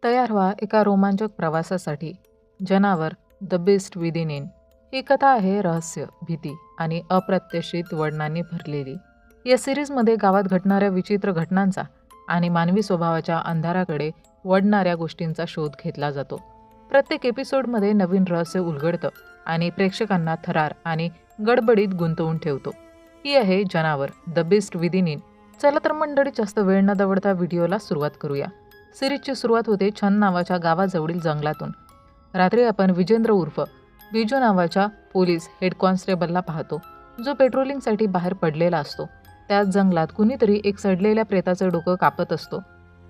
तयार व्हा एका रोमांचक प्रवासासाठी. जनावर द बिस्ट विदिन इन ही कथा आहे रहस्य, भीती आणि अप्रत्याशित वळणांनी भरलेली. या सिरीजमध्ये गावात घडणाऱ्या विचित्र घटनांचा आणि मानवी स्वभावाच्या अंधाराकडे वळणाऱ्या गोष्टींचा शोध घेतला जातो. प्रत्येक एपिसोडमध्ये नवीन रहस्य उलगडतं आणि प्रेक्षकांना थरार आणि गडबडीत गुंतवून ठेवतो. ही आहे जनावर द बिस्ट विदिन इन. चला तर मंडळी, जास्त वेळ न दवडता व्हिडिओला सुरुवात करूया. सिरीजची सुरुवात होते छन नावाच्या गावाजवळील जंगलातून. रात्री आपण विजेंद्र उर्फ बिजू नावाच्या पोलीस हेड कॉन्स्टेबलला पाहतो, जो पेट्रोलिंगसाठी बाहेर पडलेला असतो. त्याच जंगलात कुणीतरी एक सडलेल्या प्रेताचं डोकं कापत असतो.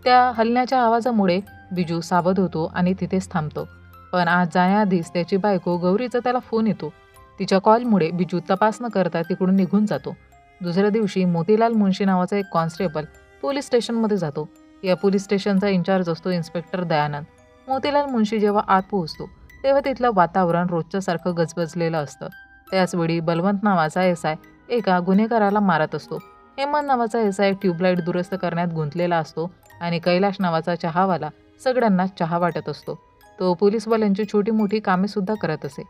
त्या हलण्याच्या आवाजामुळे बिजू सावध होतो आणि तिथेच थांबतो. पण आज जाण्याआधीच त्याची बायको गौरीचा त्याला फोन येतो. तिच्या कॉलमुळे बिजू तपास न करता तिकडून निघून जातो. दुसऱ्या दिवशी मोतीलाल मुंशी नावाचा एक कॉन्स्टेबल पोलीस स्टेशनमध्ये जातो. या पोलीस स्टेशनचा इन्चार्ज असतो इन्स्पेक्टर दयानंद. मोतीलाल मुंशी जेव्हा आत पोहोचतो तेव्हा तिथलं वातावरण रोजच्यासारखं गजबजलेलं असतं. त्याचवेळी बलवंत नावाचा एसआय एका गुन्हेगाराला मारत असतो. हेमंत नावाचा एसआय ट्यूबलाईट दुरुस्त करण्यात गुंतलेला असतो आणि कैलाश नावाचा चहावाला सगळ्यांना चहा वाटत असतो. तो पोलीसवाल्यांची छोटी मोठी कामे सुद्धा करत असे.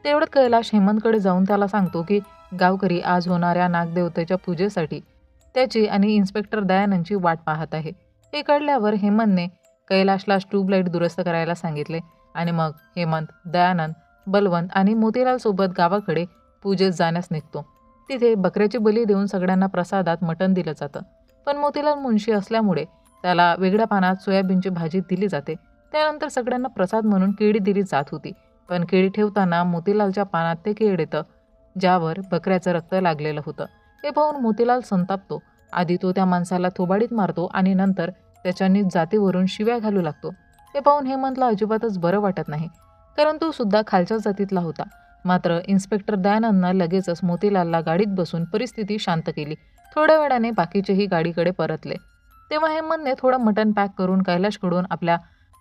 तेवढ्यात कैलाश हेमंतकडे जाऊन त्याला सांगतो की गावकरी आज होणाऱ्या नागदेवतेच्या पूजेसाठी त्याची आणि इन्स्पेक्टर दयानंदची वाट पाहत आहे. हे कळल्यावर हेमंतने कैलाशला ट्यूबलाईट दुरुस्त करायला सांगितले आणि मग हेमंत, दयानंद, बलवंत आणि मोतीलाल सोबत गावाकडे पूजेत जाण्यास निघतो. तिथे बकऱ्याची बली देऊन सगळ्यांना प्रसादात मटण दिलं जातं. पण मोतीलाल मुंशी असल्यामुळे त्याला वेगळ्या पानात सोयाबीनची भाजी दिली जाते. त्यानंतर सगळ्यांना प्रसाद म्हणून केळी दिली जात होती. पण केळी ठेवताना मोतीलालच्या पानात ते केळ येतं, ज्यावर बकऱ्याचं रक्त लागलेलं होतं. हे पाहून मोतीलाल संतापतो. आधी तो त्या माणसाला थोबाडीत मारतो आणि नंतर त्याच्या नीच जातीवरून शिव्या घालू लागतो. हे पाहून हेमंतला अजिबातच बरं वाटत नाही, कारण तो सुद्धा खालच्या जातीतला होता. मात्र इन्स्पेक्टर दयानंदनं लगेचच मोतीलालला गाडीत बसून परिस्थिती शांत केली. थोड्या वेळाने बाकीचेही गाडीकडे परतले. तेव्हा हेमंतने थोडं मटण पॅक करून कैलाशकडून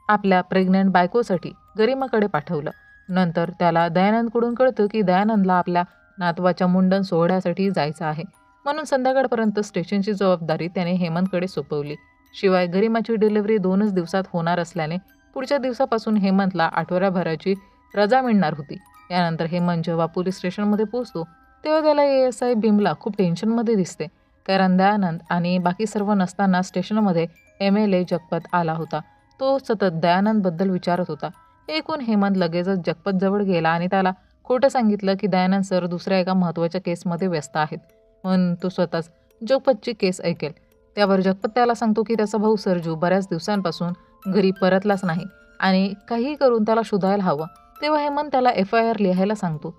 आपल्या प्रेग्नंट बायकोसाठी गरिमाकडे पाठवलं. नंतर त्याला दयानंदकडून कळतं की दयानंदला आपल्या नातवाच्या मुंडन सोहळ्यासाठी जायचं आहे, म्हणून संध्याकाळपर्यंत स्टेशनची जबाबदारी त्याने हेमंतकडे सोपवली. शिवाय गरिमाची डिलिव्हरी 2च दिवसात होणार असल्याने पुढच्या दिवसापासून हेमंतला आठवड्याभराची रजा मिळणार होती. यानंतर हेमंत जेव्हा पोलीस स्टेशनमध्ये पोहोचतो तेव्हा त्याला एएसआय बिमला खूप टेन्शनमध्ये दिसते, कारण दयानंद आणि बाकी सर्व नसताना स्टेशनमध्ये MLA जगपत आला होता. तो सतत दयानंदबद्दल विचारत होता. ऐकून हेमंत लगेचच जगपतजवळ गेला आणि त्याला खोटं सांगितलं की दयानंद सर दुसऱ्या एका महत्त्वाच्या केसमध्ये व्यस्त आहेत, म्हणून तो स्वतःच जगपतची केस ऐकेल. त्यावर जगपत त्याला सांगतो की त्याचा भाऊ सरजू बऱ्याच दिवसांपासून घरी परतलाच नाही आणि काहीही करून त्याला शोधायला हवं. तेव्हा हेमंत त्याला FIR लिहायला सांगतो.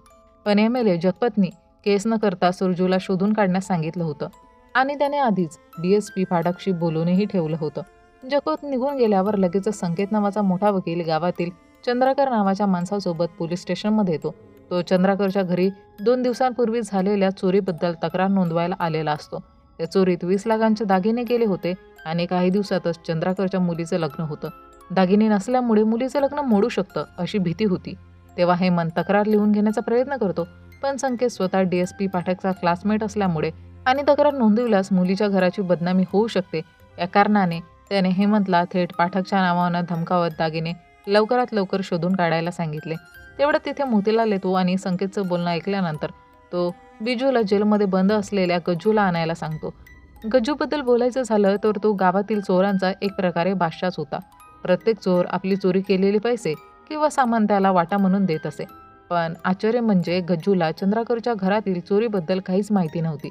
पण MLA जगपतनी केस न करता सरजूला शोधून काढण्यास सांगितलं होतं आणि त्याने आधीच DSP फाटकशी बोलूनही ठेवलं होतं. जगपत निघून गेल्यावर लगेचच संकेत नावाचा मोठा वकील गावातील चंद्राकर नावाच्या माणसासोबत पोलीस स्टेशनमध्ये येतो. तो चंद्राकरच्या घरी 2 दिवसांपूर्वी झालेल्या चोरीबद्दल तक्रार नोंदवायला आलेला असतो. या चोरीत 20 लाखांचे दागिने गेले होते आणि काही दिवसातच चंद्राकरच्या मुलीचं लग्न होतं. दागिने नसल्यामुळे मुलीचं लग्न मोडू शकतं अशी भीती होती. तेव्हा हेमंत तक्रार लिहून घेण्याचा प्रयत्न करतो, पण संकेत स्वतः DSP पाठकचा क्लासमेट असल्यामुळे आणि तक्रार नोंदविल्यास मुलीच्या घराची बदनामी होऊ शकते या कारणाने त्याने हेमंतला थेट पाठकच्या नावानं धमकावत दागिने लवकरात लवकर शोधून काढायला सांगितले. तेवढ्यात तिथे मोतीलाल येतो आणि संकेतचं बोलणं ऐकल्यानंतर तो बिजूला जेलमध्ये बंद असलेल्या गज्जूला आणायला सांगतो. गज्जूबद्दल बोलायचं झालं तर तो गावातील चोरांचा एक प्रकारे बादशाच होता. प्रत्येक चोर आपली चोरी केलेले पैसे किंवा सामान त्याला वाटा म्हणून देत असे. पण आश्चर्य म्हणजे गज्जूला चंद्राकरच्या घरातील चोरीबद्दल काहीच माहिती नव्हती.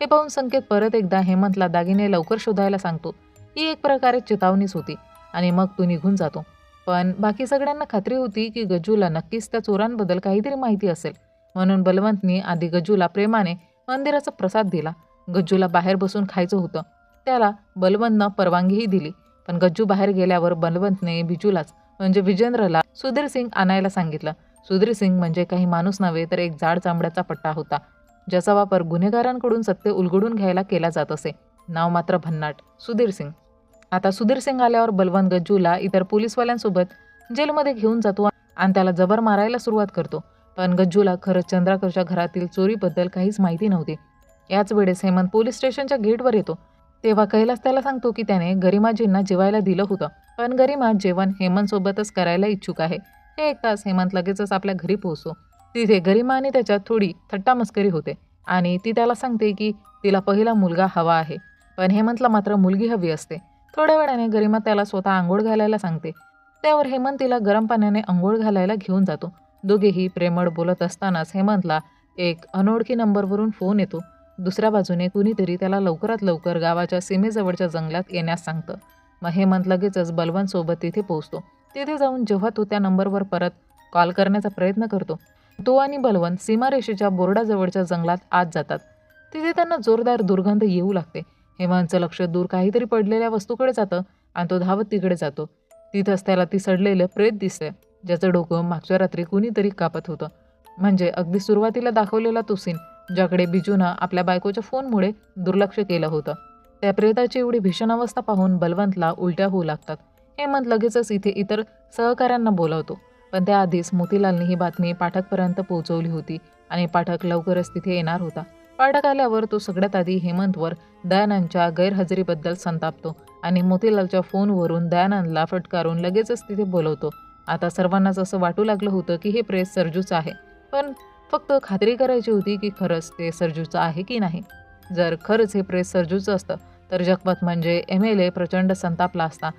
हे पाहून संकेत परत एकदा हेमंतला दागिने लवकर शोधायला सांगतो. ही एक प्रकारे चेतावणीच होती आणि मग तो निघून जातो. पण बाकी सगळ्यांना खात्री होती की गज्जूला नक्कीच त्या चोरांबद्दल काहीतरी माहिती असेल, म्हणून बलवंतनी आधी गज्जूला प्रेमाने मंदिराचा प्रसाद दिला. गज्जूला बाहेर बसून खायचं होतं. त्याला बलवंतनं परवानगीही दिली. पण गज्जू बाहेर गेल्यावर बलवंतने बिजूलाच म्हणजे विजेंद्रला सुधीर सिंग आणायला सांगितलं. सुधीर सिंग म्हणजे काही माणूस नव्हे तर एक जाड चामड्याचा पट्टा होता, ज्याचा वापर गुन्हेगारांकडून सत्य उलगडून घ्यायला केला जात असे. नाव मात्र भन्नाट, सुधीर सिंग. आता सुधीर सिंग आल्यावर बलवंत गज्जूला इतर पोलीसवाल्यांसोबत जेलमध्ये घेऊन जातो आणि त्याला जबर मारायला सुरुवात करतो. पण गज्जूला खरंच चंद्राकरच्या घरातील चोरीबद्दल काहीच माहिती नव्हती. याच वेळेस हेमंत पोलीस स्टेशनच्या गेटवर येतो. तेव्हा कैलास त्याला सांगतो की त्याने गरिमाजींना जेवायला दिलं होतं, पण गरिमा जेवण हेमंतसोबतच करायला इच्छुक आहे. हे ऐकताच हेमंत लगेचच आपल्या घरी पोहोचतो. तिथे गरिमा आणि त्याच्यात थोडी थट्टामस्करी होते आणि ती त्याला सांगते की तिला पहिला मुलगा हवा आहे, पण हेमंतला मात्र मुलगी हवी असते. थोड्या वेळाने गरिमा त्याला स्वतः अंघोळ घालायला सांगते. त्यावर हेमंत तिला गरम पाण्याने अंघोळ घालायला घेऊन जातो. दोघेही प्रेमळ बोलत असतानाच हेमंतला एक अनोळखी नंबरवरून फोन येतो. दुसऱ्या बाजूने कुणीतरी त्याला लवकरात लवकर गावाच्या सीमेजवळच्या जंगलात येण्यास सांगतं. मग हेमंत लगेचच बलवंतसोबत तिथे पोहोचतो. तिथे जाऊन जेव्हा तो त्या नंबरवर परत कॉल करण्याचा प्रयत्न करतो, तो आणि बलवंत सीमारेषेच्या बोर्डाजवळच्या जंगलात आत जातात. तिथे त्यांना जोरदार दुर्गंध येऊ लागते. हेमंतचं लक्ष दूर काहीतरी पडलेल्या वस्तूकडे जातं आणि तो धावत तिकडे जातो. तिथंच त्याला ती सडलेलं प्रेत दिसते, ज्याचं डोकं मागच्या रात्री कुणीतरी कापत होतं. म्हणजे अगदी सुरुवातीला दाखवलेला तो सीन, ज्याकडे बिजूनं आपल्या बायकोच्या फोनमुळे दुर्लक्ष केलं होतं. त्या प्रेताची एवढी भीषण अवस्था पाहून बलवंतला उलट्या होऊ लागतात. हेमंत लगेचच इथे इतर सहकाऱ्यांना बोलावतो, पण त्याआधीच मोतीलालने ही बातमी पाठकपर्यंत पोहोचवली होती आणि पाठक लवकरच तिथे येणार होता. पाठक आल्यावर तो सगळ्यात आधी हेमंतवर दयानंदच्या गैरहजेरीबद्दल संतापतो आणि मोतीलालच्या फोनवरून दयानंदला फटकारून लगेचच तिथे बोलवतो. आता सर्वांनाच असं वाटू लागलं होतं की हे प्रेत सरजूचं आहे, पण फक्त खात्री करायची होती की खरंच ते सरजूचं आहे की नाही. जर खरंच हे प्रेत सरजूचं असतं तर जगपत म्हणजे MLA प्रचंड संतापला असता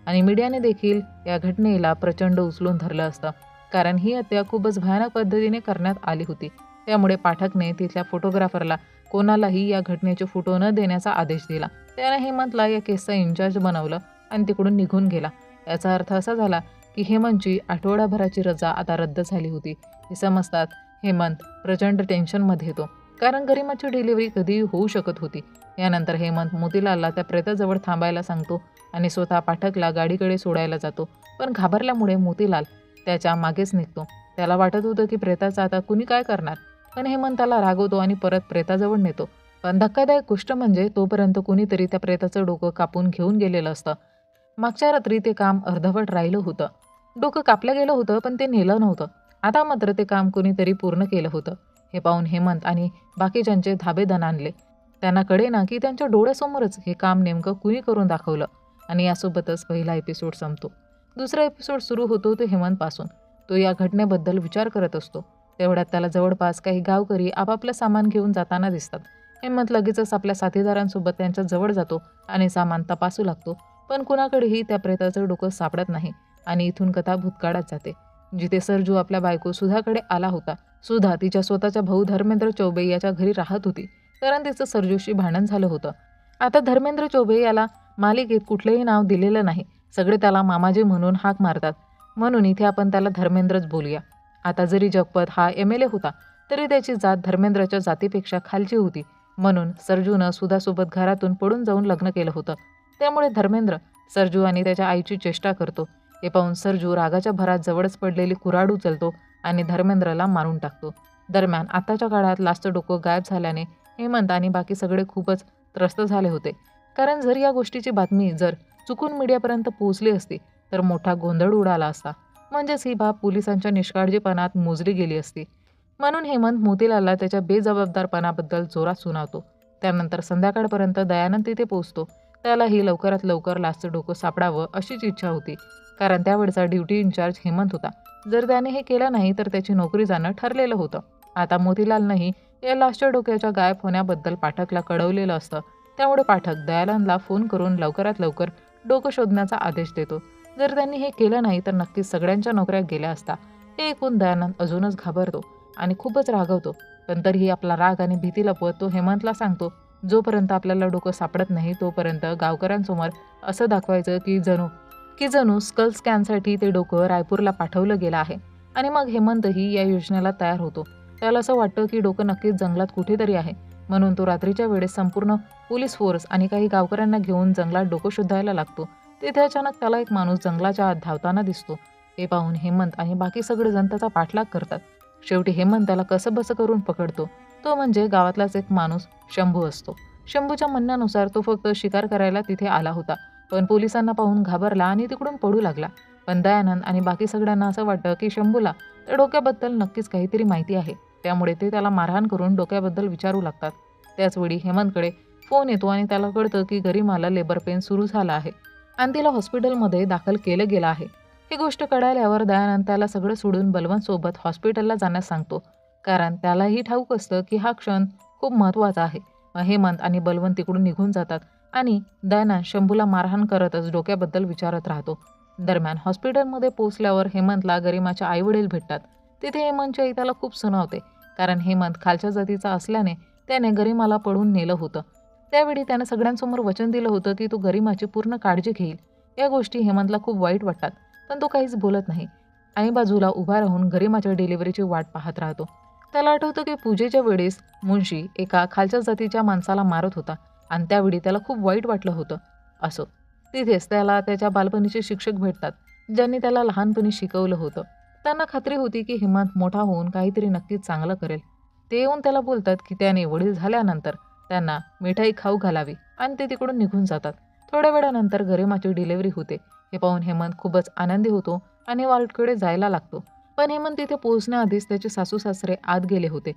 आणि मीडियाने देखील या घटनेला प्रचंड उचलून धरलं असतं, कारण ही हत्या खूपच भयानक पद्धतीने करण्यात आली होती. त्यामुळे पाठकने तिथल्या फोटोग्राफरला कोणालाही या घटनेचे फोटो न देण्याचा आदेश दिला. त्याने हेमंतला या केसचा इन्चार्ज बनवलं आणि तिकडून निघून गेला. याचा अर्थ असा झाला की हेमंतची आठवडाभराची रजा आता रद्द झाली होती. हे समजतात हेमंत प्रचंड टेन्शनमध्ये येतो, कारण गरिमाची डिलिव्हरी कधीही होऊ शकत होती. यानंतर हेमंत मोतीलालला त्या प्रेताजवळ थांबायला सांगतो आणि स्वतः पाठकला गाडीकडे सोडायला जातो. पण घाबरल्यामुळे मोतीलाल त्याच्या मागेच निघतो. त्याला वाटत होतं की प्रेताचं आता कुणी काय करणार, पण हेमंत त्याला रागवतो आणि परत प्रेताजवळ नेतो. पण धक्कादायक गोष्ट म्हणजे तोपर्यंत कुणीतरी त्या प्रेताचं डोकं कापून घेऊन गेलेलं असतं. मागच्या रात्री ते काम अर्धवट राहिलं होतं. डोकं कापलं गेलं होतं, पण ते नेलं नव्हतं. आता मात्र ते काम कुणीतरी पूर्ण केलं होतं. हे पाहून हेमंत आणि बाकीच्यांचे धाबे दणाणले. त्यांना कळेना की त्यांच्या डोळ्यासमोरच हे काम नेमकं कुणी करून दाखवलं. आणि यासोबतच पहिला एपिसोड संपतो. दुसरा एपिसोड सुरू होतो तो हेमंतपासून. तो या घटनेबद्दल विचार करत असतो. तेवढ्यात त्याला जवळपास काही गावकरी आपापलं सामान घेऊन जाताना दिसतात. हेमंत लगेचच आपल्या साथीदारांसोबत त्यांच्या जवळ जातो आणि सामान तपासू लागतो. पण कुणाकडेही त्या प्रेताचं डोकं सापडत नाही आणि इथून कथा भूतकाळात जाते, जिथे सरजू आपल्या बायको सुधाकडे आला होता. सुधा तिच्या स्वतःच्या भाऊ धर्मेंद्र चौबे याच्या घरी राहत होती, कारण तिचं सरजूशी भांडण झालं होतं. आता धर्मेंद्र चौबे याला मालिकेत कुठलंही नाव दिलेलं नाही. सगळे त्याला मामाजी म्हणून हाक मारतात, म्हणून इथे आपण त्याला धर्मेंद्रच बोलूया. आता जरी जगपत हा MLA होता, तरी त्याची जात धर्मेंद्रच्या जातीपेक्षा खालची होती. म्हणून सरजूनं सुधासोबत घरातून पळून जाऊन लग्न केलं होतं. त्यामुळे धर्मेंद्र सरजू आणि त्याच्या आईची चेष्टा करतो. हे पाहून सरजू रागाच्या भरात जवळच पडलेली कुऱ्हाड उचलतो आणि धर्मेंद्रला मारून टाकतो. दरम्यान आताच्या काळात लास्टचं डोकं गायब झाल्याने हेमंत आणि बाकी सगळे खूपच त्रस्त झाले होते. कारण जर या गोष्टीची बातमी जर चुकून मीडियापर्यंत पोहोचली असती तर मोठा गोंधळ उडाला असता. म्हणजेच ही बाब पोलिसांच्या निष्काळजीपणात मोजली गेली असती. म्हणून हेमंत मोतीलालला त्याच्या बेजबाबदारपणाबद्दल जोरात सुनावतो. त्यानंतर संध्याकाळपर्यंत दयानंद तिथे पोहोचतो. त्यालाही लवकरात लवकर लास्टचं डोकं सापडावं अशीच इच्छा होती, कारण त्यावेळचा ड्युटी इन्चार्ज हेमंत होता. जर त्याने हे केलं नाही तर त्याची नोकरी जाणं ठरलेलं होतं. आता मोतीलालनंही या लास्टच्या डोक्याच्या गायब होण्याबद्दल पाठकला कळवलेलं असतं. त्यामुळे पाठक दयानंदला फोन करून लवकरात लवकर डोकं शोधण्याचा आदेश देतो. जर त्यांनी हे केलं नाही तर नक्कीच सगळ्यांच्या नोकऱ्या गेल्या असता. हे ऐकून दयानंद अजूनच घाबरतो आणि खूपच रागवतो. पण तरीही आपला राग आणि भीती लपवत तो हेमंतला सांगतो, जोपर्यंत आपल्याला डोकं सापडत नाही तोपर्यंत गावकऱ्यांसमोर असं दाखवायचं की जणू स्कल स्कॅनसाठी ते डोकं रायपूरला पाठवलं गेलं आहे. आणि मग हेमंतही या योजनेला तयार होतो. त्याला असं वाटतं की डोकं नक्कीच जंगलात कुठेतरी आहे. म्हणून तो रात्रीच्या वेळेस संपूर्ण पोलीस फोर्स आणि काही गावकऱ्यांना घेऊन जंगलात डोकं शोधायला लागतो. तिथे अचानक त्याला एक माणूस जंगलाच्या आत धावताना दिसतो. हे पाहून हेमंत आणि बाकी सगळेजण त्याचा पाठलाग करतात. शेवटी हेमंत त्याला कसंबसं करून पकडतो. तो म्हणजे गावातलाच एक माणूस शंभू असतो. शंभूच्या म्हणण्यानुसार तो फक्त शिकार करायला तिथे आला होता, पण पोलिसांना पाहून घाबरला आणि तिकडून पळू लागला. पण दयानंद आणि बाकी सगळ्यांना असं वाटतं की शंभूला त्या डोक्याबद्दल नक्कीच काहीतरी माहिती आहे. त्यामुळे ते त्याला मारहाण करून डोक्याबद्दल विचारू लागतात. त्याचवेळी हेमंतकडे फोन येतो आणि त्याला कळतं की गरिमाला लेबर पेन सुरू झाला आहे आणि तिला हॉस्पिटलमध्ये दाखल केलं गेलं आहे. ही गोष्ट कळाल्यावर दयानंद त्याला सगळं सोडून बलवंतसोबत हॉस्पिटलला जाण्यास सांगतो, कारण त्यालाही ठाऊक असतं की हा क्षण खूप महत्त्वाचा आहे. हेमंत आणि बलवंत तिकडून निघून जातात आणि दयानंद शंभूला मारहाण करतच डोक्याबद्दल विचारत राहतो. दरम्यान हॉस्पिटलमध्ये पोहोचल्यावर हेमंतला गरिमाचे आईवडील भेटतात. तिथे हेमंतची आई त्याला खूप सुनावते, कारण हेमंत खालच्या जातीचा असल्याने त्याने गरिमाला पळून नेलं होतं. त्यावेळी त्याने सगळ्यांसमोर वचन दिलं होतं की तो गरिमाची पूर्ण काळजी घेईल. या गोष्टी हेमंतला खूप वाईट वाटतात, पण तो काहीच बोलत नाही आणि बाजूला उभा राहून गरिमाच्या डिलिव्हरीची वाट पाहत राहतो. त्याला आठवतं की पूजेच्या वेळेस मुंशी एका खालच्या जातीच्या माणसाला मारत होता आणि त्यावेळी त्याला खूप वाईट वाटलं होतं. असो, तिथेच त्याला त्याच्या बालपणीचे शिक्षक भेटतात, ज्यांनी त्याला लहानपणी शिकवलं होतं. त्यांना खात्री होती की हेमंत मोठा होऊन काहीतरी नक्कीच चांगलं करेल. ते येऊन त्याला बोलतात की त्याने वडील झाल्यानंतर त्यांना मिठाई खाऊ घालावी आणि ते तिकडून निघून जातात. थोड्या वेळानंतर गरिमाची डिलिव्हरी होते. हे पाहून हेमंत खूपच आनंदी होतो आणि वॉर्डकडे जायला लागतो. पण हेमंत तिथे पोहोचण्याआधीच त्याचे सासू सासरे आत गेले होते,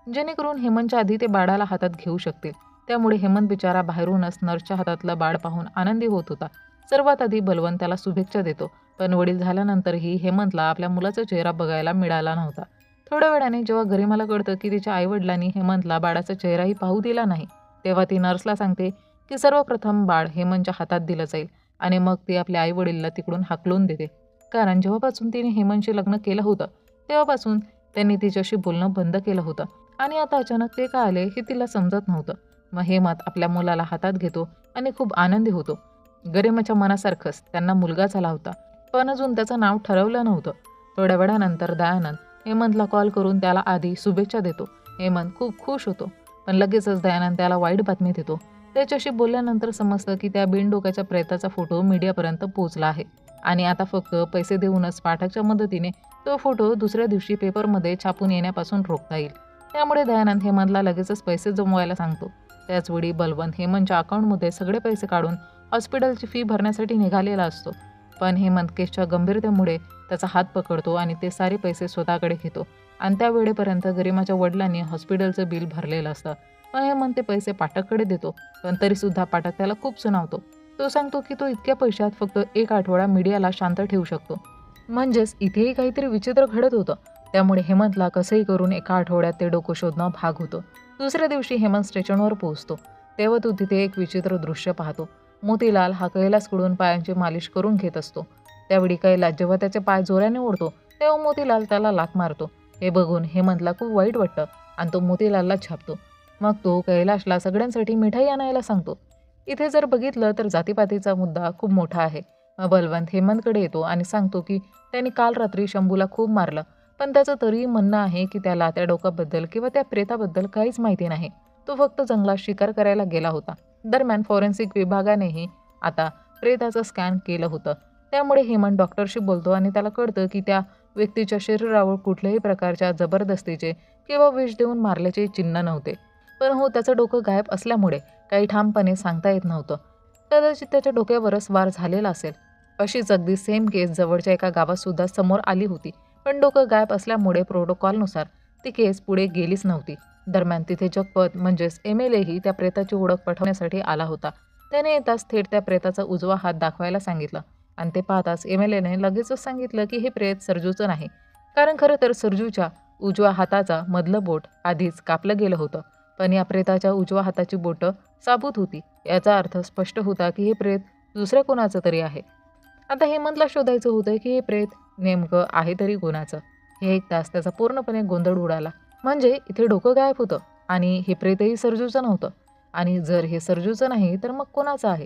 जेणेकरून हेमंतच्या आधी ते बाळाला हातात घेऊ शकतील. त्यामुळे हेमंत बिचारा बाहेरूनच नर्सच्या हातातलं बाळ पाहून आनंदी होत होता. सर्वात आधी बलवंत त्याला शुभेच्छा देतो, पण वडील झाल्यानंतरही हेमंतला आपल्या मुलाचा चेहरा बघायला मिळाला नव्हता. थोड्या वेळाने जेव्हा गरिमाला कळतं की तिच्या आईवडिलांनी हेमंतला बाळाचा चेहराही पाहू दिला नाही, तेव्हा ती नर्सला सांगते की सर्वप्रथम बाळ हेमंतच्या हातात दिलं जाईल आणि मग ती आपल्या आईवडिलांना तिकडून हाकलून देते. कारण जेव्हापासून तिने हेमंतशी लग्न केलं होतं, तेव्हापासून त्यांनी तिच्याशी बोलणं बंद केलं होतं आणि आता अचानक ते का आले हे तिला समजत नव्हतं. मग हेमंत आपल्या मुलाला हातात घेतो आणि खूप आनंदी होतो. गरिमाच्या मनासारखंच त्यांना मुलगा झाला होता, पण अजून त्याचं नाव ठरवलं नव्हतं. थोड्या वेळानंतर दयानंद हेमंतला कॉल करून त्याला आधी शुभेच्छा देतो. हेमंत खूप खुश होतो, पण लगेचच दयानंद त्याला वाईट बातमी देतो. त्याच्याशी बोलल्यानंतर समजतं की त्या बिनडोक्याच्या प्रेताचा फोटो मीडियापर्यंत पोहोचला आहे आणि आता फक्त पैसे देऊनच पाठकाच्या मदतीने तो फोटो दुसऱ्या दिवशी पेपरमध्ये छापून येण्यापासून रोखता येईल. त्यामुळे दयानंद हेमंतला लगेचच पैसे जमवायला सांगतो. त्याचवेळी बलवंत हेमंतच्या अकाउंटमध्ये सगळे पैसे काढून हॉस्पिटलची फी भरण्यासाठी निघालेला असतो. पण हेमंत केसच्या गंभीरतेमुळे त्याचा हात पकडतो आणि ते सारे पैसे स्वतःकडे घेतो आणि त्या वेळेपर्यंत गरिमाच्या वडिलांनी हॉस्पिटलचं बिल भरलेलं असतं. पण हेमंत ते पैसे पाठककडे देतो, पण तरीसुद्धा पाठक त्याला खूप सुनावतो. तो सांगतो की तो इतक्या पैशात फक्त 1 आठवडा मीडियाला शांत ठेवू शकतो. म्हणजेच इथेही काहीतरी विचित्र घडत होतं. त्यामुळे हेमंतला कसंही करून एका आठवड्यात ते डोकं शोधणं भाग होतं. दुसऱ्या दिवशी हेमंत स्टेशनवर पोहोचतो, तेव्हा तो तिथे एक विचित्र दृश्य पाहतो. मोतीलाल हा कैलासकडून पायांची मालिश करून घेत असतो. त्यावेळी कैलास जेव्हा त्याचे पाय जोराने ओढतो, तेव्हा मोतीलाल त्याला लाथ मारतो. हे बघून हेमंतला खूप वाईट वाटतं आणि तो मोतीलालला छापतो. मग तो कैलासला सगळ्यांसाठी मिठाई आणायला सांगतो. इथे जर बघितलं तर जातीपातीचा मुद्दा खूप मोठा आहे. बलवंत हेमंतकडे येतो आणि सांगतो की त्यांनी काल रात्री शंभूला खूप मारलं, पण त्याचं तरीही म्हणणं आहे की त्याला त्या डोकाबद्दल किंवा त्या प्रेताबद्दल काहीच माहिती नाही. तो फक्त जंगलात शिकार करायला गेला होता. दरम्यान फॉरेन्सिक विभागानेही आता प्रेताचं स्कॅन केलं होतं. त्यामुळे हेमंत डॉक्टरशी बोलतो आणि त्याला कळतं की त्या व्यक्तीच्या शरीरावर कुठल्याही प्रकारच्या जबरदस्तीचे किंवा विष देऊन मारल्याचे चिन्ह नव्हते. पण हो, त्याचं डोकं गायब असल्यामुळे काही ठामपणे सांगता येत नव्हतं. कदाचित त्याच्या डोक्यावरच वार झालेला असेल. अशीच अगदी सेम केस जवळच्या एका गावात सुद्धा समोर आली होती, पण डोकं गायब असल्यामुळे प्रोटोकॉलनुसार ती केस पुढे गेलीच नव्हती. दरम्यान तिथे जगपत म्हणजेच MLA त्या प्रेताची ओळख पटवण्यासाठी आला होता. त्याने येताच थेट त्या प्रेताचा उजवा हात दाखवायला सांगितलं आणि ते पाहताच MLAने लगेचच सांगितलं की हे प्रेत सरजूचं नाही, कारण खरं तर सरजूच्या उजव्या हाताचा मधलं बोट आधीच कापलं गेलं होतं. पण या प्रेताच्या उजव्या हाताची बोटं साबूत होती. याचा अर्थ स्पष्ट होता की हे प्रेत दुसऱ्या कोणाचं तरी आहे. आता हेमंतला शोधायचं होतं की हे प्रेत नेमकं आहे तरी कोणाचं. हे ऐकताच त्याचा पूर्णपणे गोंधळ उडाला. म्हणजे इथे डोकं गायब होतं आणि हे प्रेतही सरजूचं नव्हतं. आणि जर हे सरजूचं नाही तर मग कोणाचं आहे?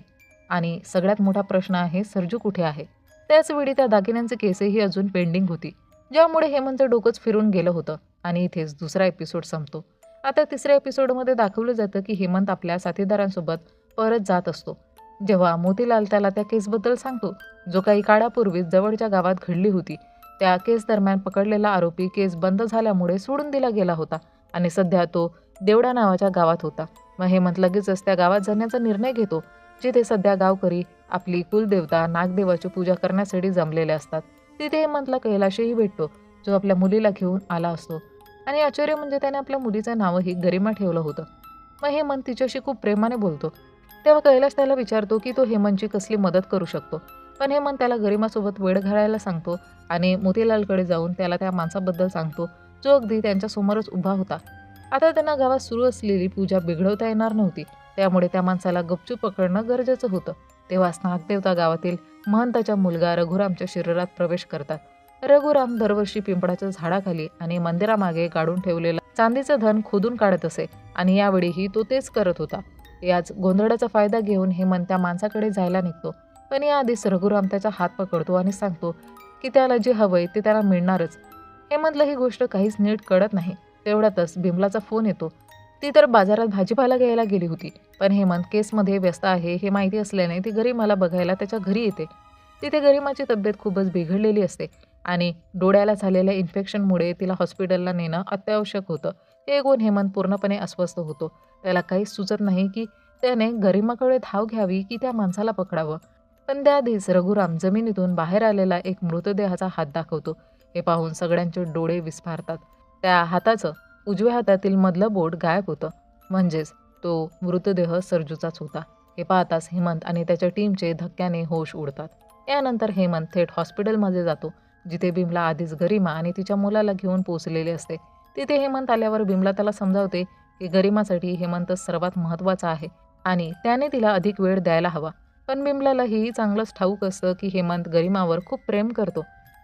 आणि सगळ्यात मोठा प्रश्न आहे, सरजू कुठे आहे? त्याचवेळी त्या दागिन्यांचे केसही अजून पेंडिंग होती, ज्यामुळे हेमंतचं डोकंच फिरून गेलं होतं आणि इथेच दुसरा एपिसोड संपतो. आता तिसऱ्या एपिसोडमध्ये दाखवलं जातं की हेमंत आपल्या साथीदारांसोबत परत जात असतो. जेव्हा मोतीलाल त्याला त्या केसबद्दल सांगतो, जो काही काळापूर्वीच जवळच्या गावात घडली होती. त्या केस दरम्यान पकडलेला आरोपी केस बंद झाल्यामुळे सोडून दिला गेला होता आणि सध्या तो देवडा नावाच्या गावात होता. मग हेमंत लगेचच त्या गावात जाण्याचा निर्णय घेतो, जिथे सध्या गावकरी आपली कुलदेवता नागदेवाची पूजा करण्यासाठी जमलेले असतात. तिथे हेमंतला कैलाशही भेटतो, जो आपल्या मुलीला घेऊन आला असतो आणि आश्चर्य म्हणजे त्याने आपल्या मुलीचं नावही गरिमा ठेवलं होतं. मग हेमंत तिच्याशी खूप प्रेमाने बोलतो. तेव्हा कैलाश त्याला विचारतो की तो हेमंतची कसली मदत करू शकतो. पण हेमंत त्याला गरिमासोबत वेळ घालवायला सांगतो आणि मोतीलालकडे जाऊन त्याला त्या माणसाबद्दल सांगतो, जो अगदी त्यांच्यासमोरच उभा होता. आता त्यांना गावात सुरू असलेली पूजा बिघडवता येणार नव्हती. त्यामुळे त्या माणसाला गपचूप पकडणं गरजेचं होतं. तेव्हाच नागदेवता गावातील महंताचा मुलगा रघुरामच्या शरीरात प्रवेश करतात. रघुराम दरवर्षी पिंपळाच्या झाडाखाली आणि मंदिरामागे काढून ठेवलेलं चांदीचं धन खोदून काढत असे आणि यावेळीही तो तेच करत होता. याच गोंधळाचा फायदा घेऊन हेमंत त्या माणसाकडे जायला निघतो. पण याआधीच रघुराम त्याचा हात पकडतो आणि सांगतो की त्याला जे हवंय ते त्याला मिळणारच. हेमंतला ही गोष्ट काहीच नीट कळत नाही. तेवढ्यातच बिमलाचा फोन येतो. ती तर बाजारात भाजीपाला घ्यायला गेली होती. पण हेमंत केसमध्ये व्यस्त आहे हे माहिती असल्याने ती गरिमाला बघायला त्याच्या घरी येते. तिथे गरिमाची तब्येत खूपच बिघडलेली असते आणि डोळ्याला झालेल्या इन्फेक्शनमुळे तिला हॉस्पिटलला नेणं अत्यावश्यक होतं. हे ऐकून हेमंत पूर्णपणे अस्वस्थ होतो. त्याला काहीच सुचत नाही की त्याने गरिमाकडे धाव घ्यावी की त्या माणसाला पकडावं. पण त्याआधीच रघुराम जमिनीतून बाहेर आलेला एक मृतदेहाचा हात दाखवतो. हे पाहून सगळ्यांचे डोळे विस्फारतात. त्या हाताचं उजव्या हातातील मधलं बोट गायब होतं. म्हणजेच तो मृतदेह सरजूचाच होता. हे पाहताच हेमंत आणि त्याच्या टीमचे धक्क्याने होश उडतात. यानंतर हेमंत थेट हॉस्पिटलमध्ये जातो, जिथे बिमला आधीच गरिमा आणि तिच्या मुलाला घेऊन पोहोचलेले असते. तिथे हेमंत आल्यावर बिमला त्याला समजावते की गरिमासाठी हेमंत सर्वात महत्त्वाचा आहे आणि त्याने तिला अधिक वेळ द्यायला हवा. पण बिमलाला हेही चांगलंच ठाऊक असतं की हेमंत गरिमावर खूप प्रेम करतो.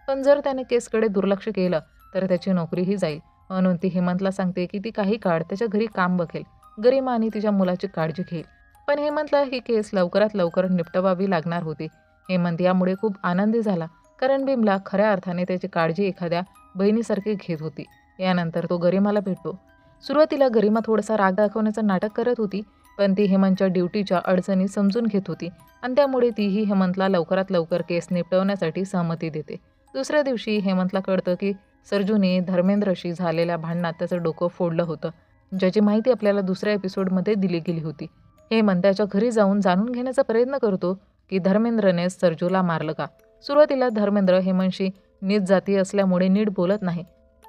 पण जर त्याने केसकडे दुर्लक्ष केलं तर त्याची नोकरीही जाईल. म्हणून ती हेमंतला सांगते की ती काही काळ त्याच्या घरी काम बघेल, गरिमा आणि तिच्या मुलाची काळजी घेईल. पण हेमंतला ही केस लवकरात लवकर निपटवावी लागणार होती. हेमंत यामुळे खूप आनंदी झाला, कारण बिमला खऱ्या अर्थाने त्याची काळजी एखाद्या बहिणीसारखी घेत होती. यानंतर तो गरिमाला भेटतो. सुरुवातीला गरिमा थोडासा राग दाखवण्याचं नाटक करत होती, पण ती हेमंतच्या ड्युटीच्या अडचणी समजून घेत होती आणि त्यामुळे तीही हेमंतला लवकरात लवकर केस निपटवण्यासाठी सहमती देते. दुसऱ्या दिवशी हेमंतला कळतं की सरजूने धर्मेंद्रशी झालेल्या भांडणात त्याचं डोकं फोडलं होतं, ज्याची माहिती आपल्याला दुसऱ्या एपिसोडमध्ये दिली गेली होती. हेमंत त्याच्या घरी जाऊन जाणून घेण्याचा प्रयत्न करतो की धर्मेंद्रने सरजूला मारलं का. सुरुवातीला धर्मेंद्र हेमंतशी नीच जाती असल्यामुळे नीट बोलत नाही.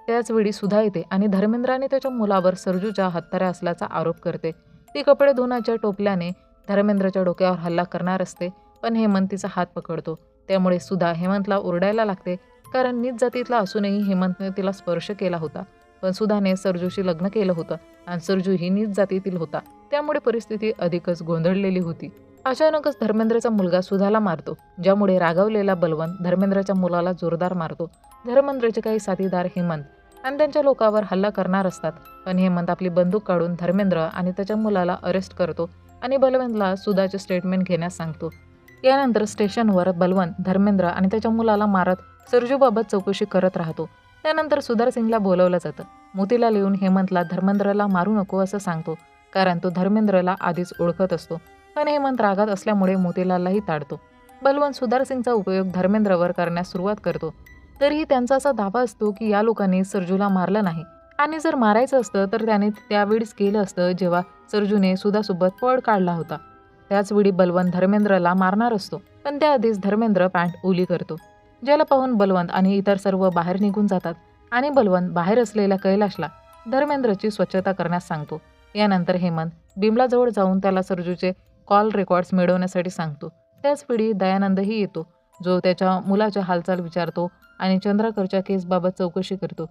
त्याचवेळी सुधा येते आणि धर्मेंद्राने त्याच्या मुलावर सरजूच्या हत्यारा असल्याचा आरोप करते. ती कपडे धुण्याच्या टोपल्याने धर्मेंद्रच्या डोक्यावर हल्ला करणार असते, पण हेमंत तिचा हात पकडतो. त्यामुळे सुधा हेमंतला ओरडायला लागते, कारण नीच जातीतला असूनही हेमंतने तिला स्पर्श केला होता. पण सुधाने सरजूशी लग्न केलं होतं आणि सरजू ही नीच जातीतील होता. त्यामुळे परिस्थिती अधिकच गोंधळलेली होती. अचानकच धर्मेंद्रचा मुलगा सुधाला मारतो, ज्यामुळे रागावलेला बलवंत धर्मेंद्रच्या मुलाला जोरदार मारतो. धर्मेंद्रचे काही साथीदार हेमंत आणि त्यांच्या लोकांवर हल्ला करणार असतात, पण हेमंत आपली बंदूक काढून धर्मेंद्र आणि त्याच्या मुलाला अरेस्ट करतो आणि बलवंतला सुधाचे स्टेटमेंट घेण्यास सांगतो. यानंतर स्टेशनवर बलवंत धर्मेंद्र आणि त्याच्या मुलाला मारत सरजूबाबत चौकशी करत राहतो. त्यानंतर सुधार सिंगला बोलवलं जातं. मोतीलाल येऊन हेमंतला धर्मेंद्रला मारू नको असं सांगतो, कारण तो धर्मेंद्रला आधीच ओळखत असतो. पण हेमंत रागात असल्यामुळे मोतीलाललाही ताडतो. बलवंत सुधार सिंगचा उपयोग धर्मेंद्रवर करण्यास सुरुवात करतो. तरीही त्यांचा असा दावा असतो की या लोकांनी सरजूला मारलं नाही आणि जर मारायचं असतं तर त्याने त्यावेळीच केलं असतं जेव्हा सरजूने सुधासोबत पळ काढला होता. त्याचवेळी बलवंत धर्मेंद्रला मारणार असतो, पण त्याआधीच धर्मेंद्र पॅन्ट ओली करतो, ज्याला पाहून बलवंत आणि इतर सर्व बाहेर निघून जातात आणि बलवंत बाहेर असलेल्या कैलाशला धर्मेंद्रची स्वच्छता करण्यास सांगतो. यानंतर हेमंत बिमलाजवळ जाऊन त्याला सरजूचे कॉल रेकॉर्ड्स मिळवण्यासाठी सांगतो. त्याचवेळी दयानंदही येतो, जो त्याच्या मुलाच्या हालचाल विचारतो आणि चंद्राकरच्या केसबाबत चौकशी करतो.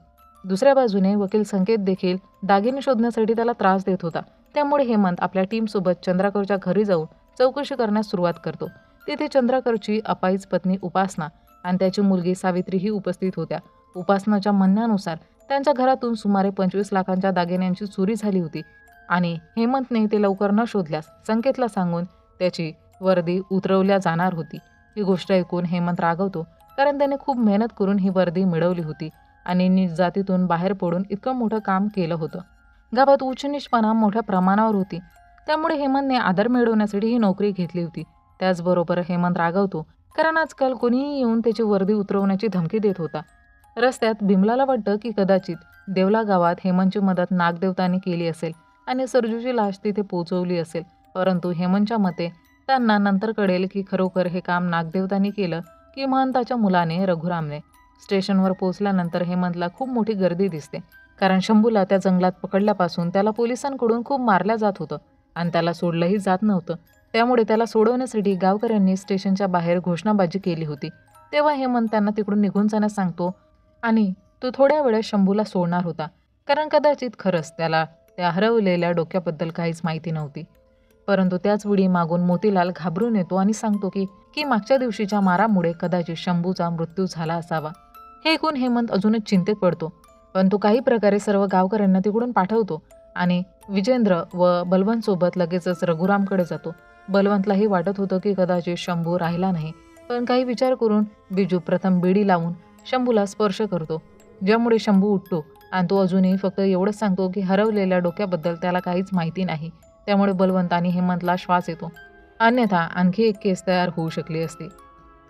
दुसऱ्या बाजूने वकील संकेत देखील दागिने शोधण्यासाठी त्याला त्रास देत होता. त्यामुळे हेमंत आपल्या टीमसोबत चंद्राकरच्या घरी जाऊन चौकशी करण्यास सुरुवात करतो. तिथे चंद्राकरची अपाईच पत्नी उपासना आणि त्याची मुलगी सावित्रीही उपस्थित होत्या. उपासनाच्या म्हणण्यानुसार त्यांच्या घरातून सुमारे 25 लाखांच्या दागिन्यांची चोरी झाली होती आणि हेमंतने ते लवकर न शोधल्यास संकेतला सांगून त्याची वर्दी उतरवल्या जाणार होती. ही गोष्ट ऐकून हेमंत रागवतो, कारण त्याने खूप मेहनत करून ही वर्दी मिळवली होती आणि नीच जातीतून बाहेर पडून इतकं मोठं काम केलं होतं. गावात उच्चनीचपणा मोठ्या प्रमाणावर होती, त्यामुळे हेमंतने आदर मिळवण्यासाठी ही नोकरी घेतली होती. त्याचबरोबर हेमंत रागवतो, कारण आजकाल कोणीही येऊन त्याची वर्दी उतरवण्याची धमकी देत होता. रस्त्यात बिमलाला वाटतं की कदाचित देवला गावात हेमंतची मदत नागदेवतांनी केली असेल आणि सरजूची लाश तिथे पोहोचवली असेल. परंतु हेमंतच्या मते त्यांना नंतर कळेल की खरोखर हे काम नागदेवतांनी केलं की महंताच्या मुलाने रघुरामने. स्टेशनवर पोहोचल्यानंतर हेमंतला खूप मोठी गर्दी दिसते, कारण शंभूला त्या जंगलात पकडल्यापासून त्याला पोलिसांकडून खूप मारलं जात होतं आणि त्याला सोडलंही जात नव्हतं. त्यामुळे त्याला सोडवण्यासाठी गावकऱ्यांनी स्टेशनच्या बाहेर घोषणाबाजी केली होती. तेव्हा हेमंत त्यांना तिकडून निघून जाण्यास सांगतो आणि तो थोड्या वेळात शंभूला सोडणार होता, कारण कदाचित खरंच त्याला त्या हरवलेल्या डोक्याबद्दल काहीच माहिती नव्हती. परंतु त्याच वेळी मागून मोतीलाल घाबरून येतो आणि सांगतो की मागच्या दिवशीच्या मारामुळे कदाचित शंभूचा मृत्यू झाला असावा. हे ऐकून हेमंत अजूनच चिंतेत पडतो, पण तो काही प्रकारे सर्व गावकऱ्यांना तिकडून पाठवतो आणि विजेंद्र व बलवंतसोबत लगेचच रघुरामकडे जातो. बलवंतलाही वाटत होतं की कदाचित शंभू राहिला नाही, पण काही विचार करून बिजू प्रथम बिडी लावून शंभूला स्पर्श करतो, ज्यामुळे शंभू उठतो आणि तो अजूनही फक्त एवढंच सांगतो की हरवलेल्या डोक्याबद्दल त्याला काहीच माहिती नाही. त्यामुळे बलवंत आणि हेमंतला श्वास येतो, अन्यथा आणखी एक केस तयार होऊ शकली असती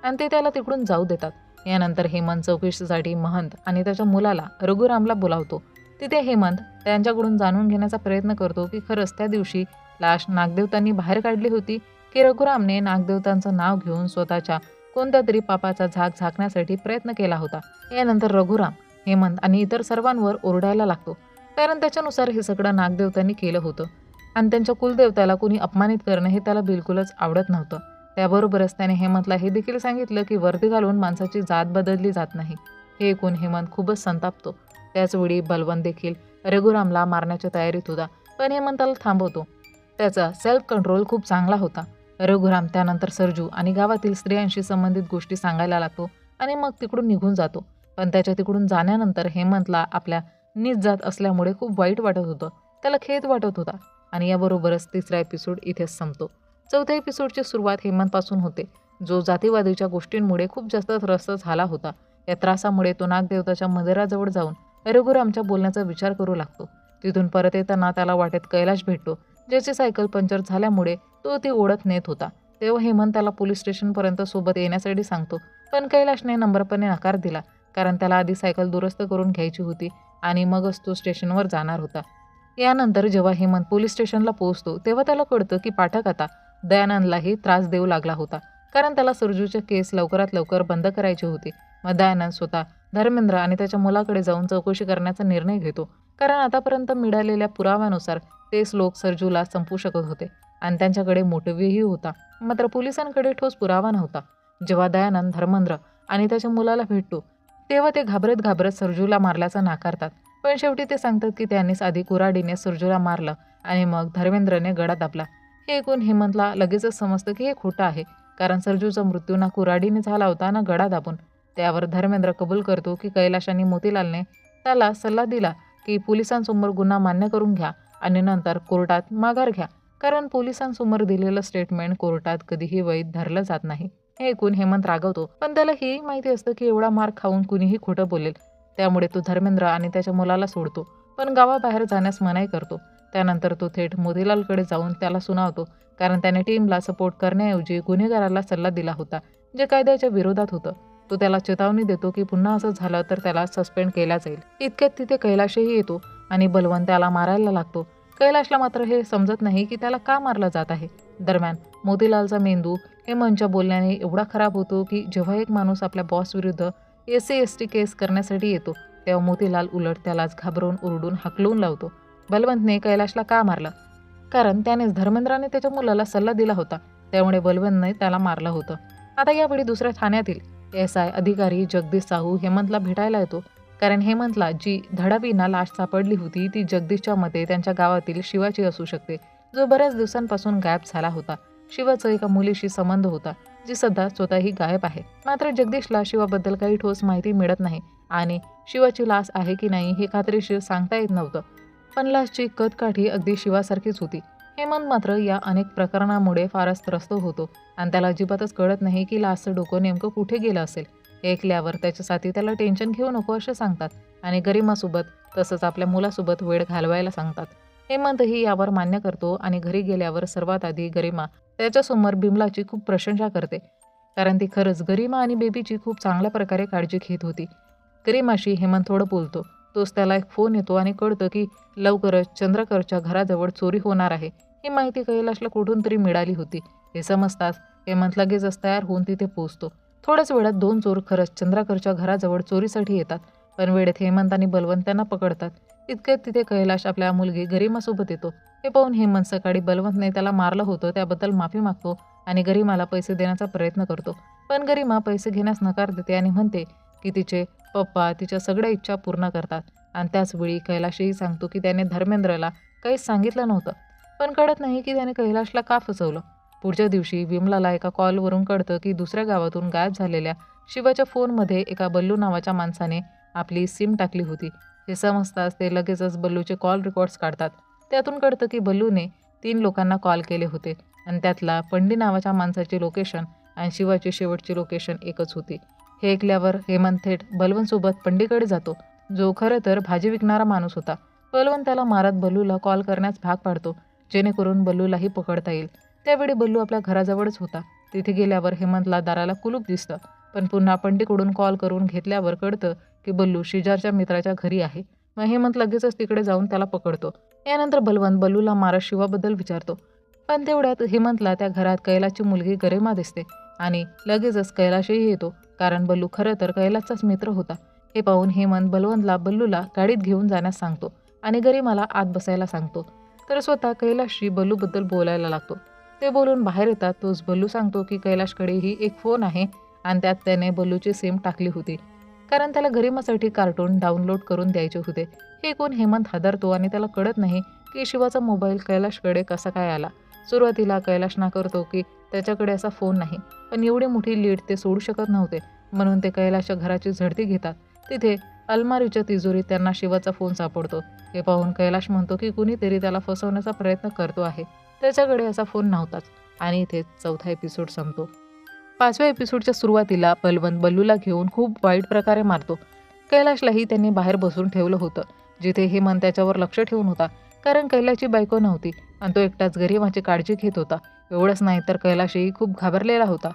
आणि ते त्याला तिकडून जाऊ देतात. यानंतर हेमंत चौकशीसाठी महंत आणि त्याच्या मुलाला रघुरामला बोलावतो. तिथे हेमंत त्यांच्याकडून जाणून घेण्याचा प्रयत्न करतो की खरंच त्या दिवशी लाश नागदेवतांनी बाहेर काढली होती की रघुरामने नागदेवतांचं नाव घेऊन स्वतःच्या कोणत्या तरी पापाचा झाक झाकण्यासाठी प्रयत्न केला होता. यानंतर रघुराम हेमंत आणि इतर सर्वांवर ओरडायला लागतो, कारण त्याच्यानुसार हे सगळं नागदेवतांनी केलं होतं आणि त्यांच्या कुलदेवताला कुणी अपमानित करणं हे त्याला बिलकुलच आवडत नव्हतं. त्याबरोबरच त्याने हेमंतला हे देखील सांगितलं की वर्दी घालून माणसाची जात बदलली जात नाही. हे ऐकून हेमंत खूपच संतापतो. त्याचवेळी बलवंत देखील रघुरामला मारण्याच्या तयारीत होता, पण हेमंताला थांबवतो. त्याचा सेल्फ कंट्रोल खूप चांगला होता. रघुराम त्यानंतर सरजू आणि गावातील स्त्रियांशी संबंधित गोष्टी सांगायला लागतो आणि मग तिकडून निघून जातो. पण त्याच्या तिकडून जाण्यानंतर हेमंतला आपल्या नीच जात असल्यामुळे खूप वाईट वाटत होतं, त्याला खेद वाटत होता. आणि याबरोबरच तिसरा एपिसोड इथेच संपतो. चौथ्या एपिसोडची सुरुवात हेमंतपासून होते, जो जातीवादीच्या गोष्टींमुळे खूप जास्त त्रस्त झाला होता. या त्रासामुळे तो नागदेवताच्या मंदिराजवळ जाऊन रघुरामच्या बोलण्याचा विचार करू लागतो. तिथून परत येताना त्याला वाटेत कैलाश भेटतो, ज्याची सायकल पंक्चर झाल्यामुळे तो ती ओढत नेत होता. तेव्हा हेमंत त्याला पोलीस स्टेशनपर्यंत सोबत येण्यासाठी सांगतो, पण कैलाशने नम्रपणे नकार दिला, कारण त्याला आधी सायकल दुरुस्त करून घ्यायची होती आणि मगच तो स्टेशनवर जाणार होता. यानंतर जेव्हा हेमंत पोलीस स्टेशनला पोहोचतो तेव्हा त्याला कळतं की पाठक आता दयानंदलाही त्रास देऊ लागला होता, कारण त्याला सरजूचे केस लवकरात लवकर बंद करायचे होते. मग दयानंद स्वतः धर्मेंद्र आणि त्याच्या मुलाकडे जाऊन चौकशी करण्याचा निर्णय घेतो, कारण आतापर्यंत मिळालेल्या पुराव्यानुसार तेच लोक सरजूला संपवू शकत होते आणि त्यांच्याकडे मोटिव्हही होता. मात्र पोलिसांकडे ठोस पुरावा नव्हता. जेव्हा दयानंद धर्मेंद्र आणि त्याच्या मुलाला भेटतो तेव्हा ते घाबरत घाबरत सरजूला मारल्याचा नाकारतात, पण शेवटी ते सांगतात की त्यांनीच आधी कुऱ्हाडीने सरजूला मारलं आणि मग धर्मेंद्रने गळा दाबला. हे ऐकून हेमंतला लगेचच समजतं की हे खोटं आहे, कारण सरजूचा मृत्यू ना कुऱ्हाडीने झाला होता ना गळा दाबून. त्यावर धर्मेंद्र कबूल करतो की कैलाश आणि मोतीलालने त्याला सल्ला दिला की पोलिसांसमोर गुन्हा मान्य करून घ्या आणि नंतर कोर्टात माघार घ्या, कारण पोलिसांसमोर दिलेलं स्टेटमेंट कोर्टात कधीही वैध धरलं जात नाही. हे ऐकून हेमंत रागवतो, पण त्याला हेही माहिती असतं की एवढा मार खाऊन कुणीही खोटं बोलेल. त्यामुळे तो धर्मेंद्र आणि त्याच्या मुलाला सोडतो, पण गावाबाहेर जाण्यास मनाई करतो. त्यानंतर तो थेट मोतीलालकडे जाऊन त्याला सुनावतो, कारण त्याने टीमला सपोर्ट करण्याऐवजी गुन्हेगाराला सल्ला दिला होता, जे कायद्याच्या विरोधात होतं. तो त्याला चेतावणी देतो की पुन्हा असं झालं तर त्याला सस्पेंड केला जाईल. इतक्यात तिथे कैलाशही येतो आणि बलवंत त्याला मारायला लागतो. कैलाशला मात्र हे समजत नाही की त्याला का मारलं जात आहे. दरम्यान मोतीलालचा मेंदू हेमंतच्या बोलण्याने एवढा खराब होतो की जेव्हा एक माणूस आपल्या बॉस विरुद्ध SC/ST केस करण्यासाठी येतो तेव्हा मोतीलाल उलट त्यालाच घाबरून ओरडून हाकलून लावतो. बलवंतने कैलाशला का मारलं, कारण त्यानेच धर्मेंद्राने त्याच्या मुलाला सल्ला दिला होता, त्यामुळे बलवंतने त्याला मारलं होतं. आता यावेळी दुसऱ्या ठाण्यातील SI अधिकारी जगदीश साहू हेमंतला भेटायला येतो, कारण हेमंतला जी धडावीना लाश सापडली होती ती जगदीशच्या मते त्यांच्या गावातील शिवाची असू शकते, जो बऱ्याच दिवसांपासून गायब झाला होता. शिवाचा एका मुलीशी संबंध होता, जी सध्या स्वतःही गायब आहे. मात्र जगदीशला शिवाबद्दल काही ठोस माहिती मिळत नाही आणि शिवाची लाश आहे की नाही हे खात्रीशीर सांगता येत नव्हतं, पण लाशची कदकाठी अगदी शिवासारखीच होती. हेमंत मात्र या अनेक प्रकरणामुळे फारच त्रस्त होतो आणि त्याला अजिबातच कळत नाही की लाशचं डोकं नेमकं कुठे गेलं असेल. हे ऐकल्यावर त्याच्या साथी त्याला टेन्शन घेऊ नको असे सांगतात आणि गरिमासोबत तसंच आपल्या मुलासोबत वेळ घालवायला सांगतात. हेमंतही यावर मान्य करतो आणि घरी गेल्यावर सर्वात आधी गरिमा त्याच्यासमोर बिमलाची खूप प्रशंसा करते, कारण ती खरंच गरिमा आणि बेबीची खूप चांगल्या प्रकारे काळजी घेत होती. गरिमाशी हेमंत थोडं बोलतो, तोच त्याला एक फोन येतो आणि कळतं की लवकरच चंद्रकरच्या घराजवळ चोरी होणार आहे. ही माहिती कैलाशला कुठून तरी मिळाली होती. हे समजताच हेमंत लगेचच तयार होऊन तिथे पोहोचतो. थोड्याच वेळात 2 चोर खरंच चंद्रकरच्या घराजवळ चोरीसाठी येतात, पण वेळेत हेमंत आणि बलवंत त्यांना पकडतात. इतक्यात तिथे कैलाश आपल्या मुलगी गरिमासोबत येतो. हे पाहून हेमंत सकाळी बलवंतने त्याला मारलं होतं त्याबद्दल माफी मागतो आणि गरिमाला पैसे देण्याचा प्रयत्न करतो. पण गरिमा पैसे घेण्यास नकार देते आणि म्हणते की तिचे पप्पा तिच्या सगळ्या इच्छा पूर्ण करतात. आणि त्याचवेळी कैलाशही सांगतो की त्याने धर्मेंद्रला काहीच सांगितलं नव्हतं. पण कळत नाही की त्याने कैलाशला का फसवलं. पुढच्या दिवशी विमलाला एका कॉलवरून कळतं की दुसऱ्या गावातून गायब झालेल्या शिवाच्या फोनमध्ये एका बल्लू नावाच्या माणसाने आपली सिम टाकली होती. हे समजताच ते लगेचच बल्लूचे कॉल रेकॉर्ड्स काढतात. त्यातून कळतं की बल्लूने 3 लोकांना कॉल केले होते आणि त्यातला पंडी नावाच्या माणसाचे लोकेशन आणि शिवाची शेवटची लोकेशन एकच होती. हे ऐकल्यावर हेमंत थेट बलवंतसोबत पंडीकडे जातो, जो खरं तर भाजी विकणारा माणूस होता. बलवंत त्याला मारत बल्लूला कॉल करण्यास भाग पाडतो, जेणेकरून बल्लूलाही पकडता येईल. त्यावेळी बल्लू आपल्या घराजवळच होता. तिथे गेल्यावर हेमंतला दाराला कुलूप दिसतं. पण पुन्हा पंडीकडून कॉल करून घेतल्यावर कळतं की बल्लू शेजारच्या मित्राच्या घरी आहे. मग हेमंत लगेचच तिकडे जाऊन त्याला पकडतो. यानंतर बलवंत बल्लूला मारत शिवाबद्दल विचारतो. पण तेवढ्यात हेमंतला त्या घरात कैलासची मुलगी गरिमा दिसते आणि लगेचच कैलाशही येतो, कारण बल्लू खरं तर कैलासचाच मित्र होता. हे पाहून हेमंत बलवंतला बल्लूला गाडीत घेऊन जाण्यास सांगतो आणि गरिमाला आत बसायला सांगतो. तर स्वतः कैलाशशी बल्लूबद्दल बोलायला लागतो. ते बोलून बाहेर येतात तोच बल्लू सांगतो की कैलाशकडेही एक फोन आहे आणि त्यात त्याने बल्लूची सिम टाकली होती, कारण त्याला गरिमासाठी कार्टून डाउनलोड करून द्यायचे होते. हे ऐकून हेमंत हादरतो आणि त्याला कळत नाही की शिवाचा मोबाईल कैलाशकडे कसा काय आला. सुरुवातीला कैलाश नाकारतो की त्याच्याकडे असा फोन नाही, पण एवढी मोठी लीड ते सोडू शकत नव्हते, म्हणून ते कैलाशच्या घराची झडती घेतात. तिथे अलमारीच्या तिजोरीत त्यांना शिवाचा फोन सापडतो. हे पाहून कैलाश म्हणतो की कुणीतरी त्याला फसवण्याचा प्रयत्न करतो आहे. त्याच्याकडे असा फोन नव्हताच. आणि इथे 4था एपिसोड संपतो. 5व्या एपिसोडच्या सुरुवातीला बलवंत बल्लूला घेऊन खूप वाईट प्रकारे मारतो. कैलाशलाही त्यांनी बाहेर बसून ठेवलं होतं, जिथे हेमंत त्याच्यावर लक्ष ठेवून होता, कारण कैलाशची बायको नव्हती आणि तो एकटाच गरिमाची काळजी घेत होता. एवढंच नाही तर कैलाशही खूप घाबरलेला होता.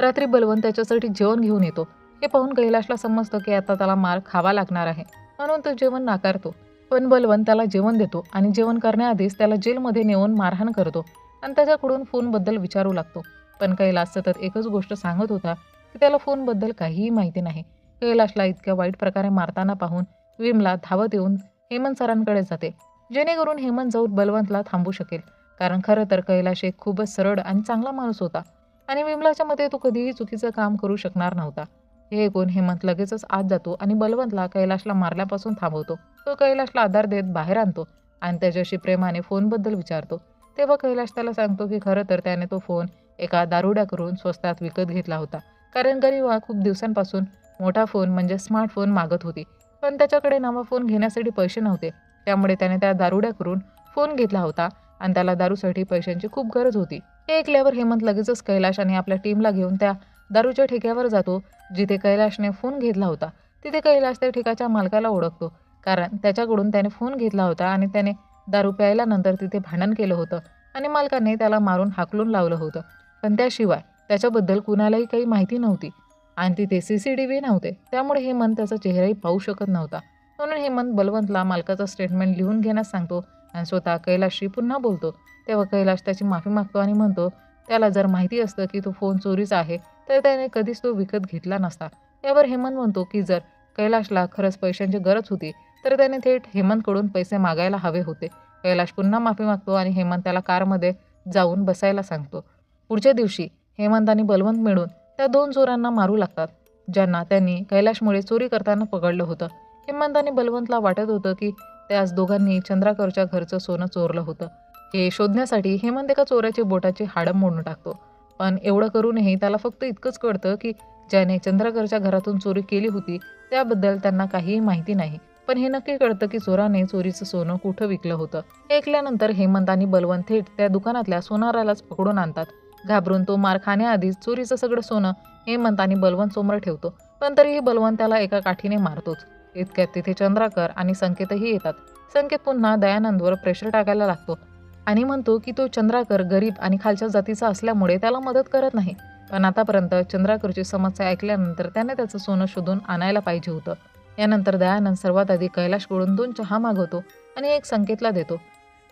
रात्री बलवंत त्याच्यासाठी जेवण घेऊन येतो. हे पाहून कैलाशला समजतं की आता त्याला मार खावा लागणार आहे, म्हणून तो जेवण नाकारतो. पण बलवंत त्याला जेवण देतो आणि जेवण करण्याआधीच त्याला जेलमध्ये नेऊन मारहाण करतो आणि त्याच्याकडून फोनबद्दल विचारू लागतो. पण कैलाश सतत एकच गोष्ट सांगत होता की त्याला फोनबद्दल काहीही माहिती नाही. कैलाशला इतक्या वाईट प्रकारे मारताना पाहून विमला धावत येऊन हेमंत सरांकडे जाते, जेणेकरून हेमंत जाऊन बलवंतला थांबू शकेल, कारण खरं तर कैलाश एक खूपच सरळ आणि चांगला माणूस होता आणि विमलाच्या मते तो कधीही चुकीचं काम करू शकणार नव्हता. हे ऐकून हेमंत लगेचच आत जातो आणि बलवंतला कैलाशला मारल्यापासून थांबवतो. तो कैलाशला आधार देत बाहेर आणतो आणि त्याच्याशी प्रेमाने फोनबद्दल विचारतो. तेव्हा कैलाश त्याला सांगतो की खरं तर त्याने तो फोन एका दारुड्याकडून स्वस्तात विकत घेतला होता, कारण गरिमा खूप दिवसांपासून मोठा फोन म्हणजे स्मार्टफोन मागत होती, पण त्याच्याकडे नवा फोन घेण्यासाठी पैसे नव्हते. त्यामुळे त्याने त्या दारुड्याकडून फोन घेतला होता आणि त्याला दारूसाठी पैशांची खूप गरज होती. हे ऐकल्यावर हेमंत लगेचच कैलाश आणि आपल्या टीमला घेऊन त्या दारूच्या ठेक्यावर जातो, जिथे कैलाशने फोन घेतला होता. तिथे कैलाश त्या ठेक्याच्या मालकाला ओळखतो, कारण त्याच्याकडून त्याने फोन घेतला होता आणि त्याने दारू प्यायल्यानंतर तिथे भांडण केलं होतं आणि मालकाने त्याला मारून हाकलून लावलं होतं. पण त्याशिवाय त्याच्याबद्दल कुणालाही काही माहिती नव्हती आणि तिथे CCTV नव्हते, त्यामुळे हेमंत त्याचा चेहराही पाहू शकत नव्हता. म्हणून हेमंत बलवंतला मालकाचा स्टेटमेंट लिहून घेण्यास सांगतो आणि स्वतः कैलाशशी पुन्हा बोलतो. तेव्हा कैलाश त्याची माफी मागतो आणि म्हणतो त्याला जर माहिती असतं की तो फोन चोरीचा आहे तर त्याने कधीच तो विकत घेतला नसता. यावर हेमंत म्हणतो की जर कैलाशला खरंच पैशांची गरज होती तर त्याने थेट हेमंतकडून पैसे मागायला हवे होते. कैलाश पुन्हा माफी मागतो आणि हेमंत त्याला कारमध्ये जाऊन बसायला सांगतो. पुढच्या दिवशी हेमंत आणि बलवंत मिळून त्या 2 चोरांना मारू लागतात, ज्यांना त्यांनी कैलाशमुळे चोरी करताना पकडलं होतं. हेमंत आणि बलवंतला वाटत होतं की त्याच दोघांनी चंद्राकरच्या घरचं सोनं चोरलं होतं. हे शोधण्यासाठी हेमंत एका चोराची बोटाची हाडं मोडून टाकतो. पण एवढं करूनही त्याला फक्त इतकंच कळतं की ज्याने चंद्राकरच्या घरातून चोरी केली होती त्याबद्दल त्यांना काहीही माहिती नाही. पण हे नक्की कळतं की चोराने चोरीचं सोनं कुठं विकलं होतं. हे ऐकल्यानंतर हेमंत आणि बलवंत थेट त्या दुकानातल्या सोनारालाच पकडून आणतात. घाबरून तो मार खाण्याआधीच चोरीचं सगळं सोनं हेमंत आणि बलवंत समोर ठेवतो, पण तरीही बलवंत त्याला एका काठीने मारतोच. इतक्यात तिथे चंद्राकर आणि संकेतही येतात. संकेत पुन्हा दयानंदवर प्रेशर टाकायला लागतो आणि म्हणतो की तो चंद्राकर गरीब आणि खालच्या जातीचा असल्यामुळे त्याला मदत करत नाही. पण आतापर्यंत चंद्राकरची समस्या ऐकल्यानंतर त्याने त्याचं सोनं शोधून आणायला पाहिजे होतं. यानंतर दयानंद सर्वात आधी कैलाशकडून 2 चहा मागवतो आणि एक संकेतला देतो.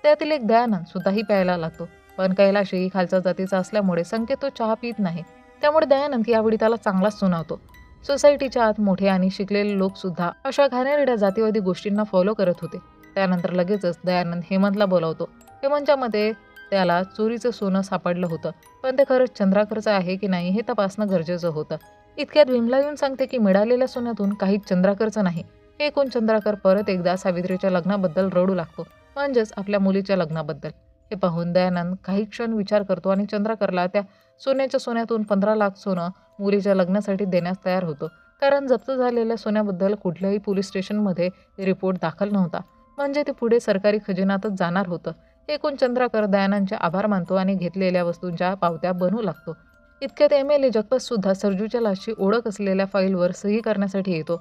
त्यातील एक दयानंद स्वतःही प्यायला लागतो. पण कैलाशही खालच्या जातीचा असल्यामुळे संकेत तो चहा पित नाही. त्यामुळे दयानंद यावेळी त्याला चांगलाच सुनावतो. सोसायटीच्या आत मोठे आणि शिकलेले लोक सुद्धा अशा घाणेरड्या जातीवादी गोष्टींना फॉलो करत होते. त्यानंतर लगेचच दयानंद हेमंतला बोलावतो. हेमंतच्या मते त्याला चोरीचं सोनं सापडलं होतं, पण ते खरंच चंद्राकरचं आहे की नाही हे तपासणं गरजेचं होतं. इतक्यात विमला येऊन सांगते की मिळालेल्या सोन्यातून काहीच चंद्राकरचं नाही. हे ऐकून चंद्राकर परत एकदा सावित्रीच्या लग्नाबद्दल रडू लागतो, म्हणजेच आपल्या मुलीच्या लग्नाबद्दल. हे पाहून दयानंद काही क्षण विचार करतो आणि चंद्राकरला त्या सोन्याच्या सोन्यातून 15 लाख सोनं मुलीच्या लग्नासाठी देण्यास तयार होतो. कारण जप्त झालेल्या सोन्याबद्दल कुठल्याही पोलीस स्टेशनमध्ये रिपोर्ट दाखल नव्हता, म्हणजे ते पुढे सरकारी खजिन्यातच जाणार होतं. हे ऐकून चंद्राकर दयानंदचे आभार मानतो आणि घेतलेल्या वस्तूंच्या पावत्या बनवू लागतो. इतक्यात MLA जगपत सुद्धा सरजूच्या लाशची ओळख असलेल्या फाईलवर सही करण्यासाठी येतो.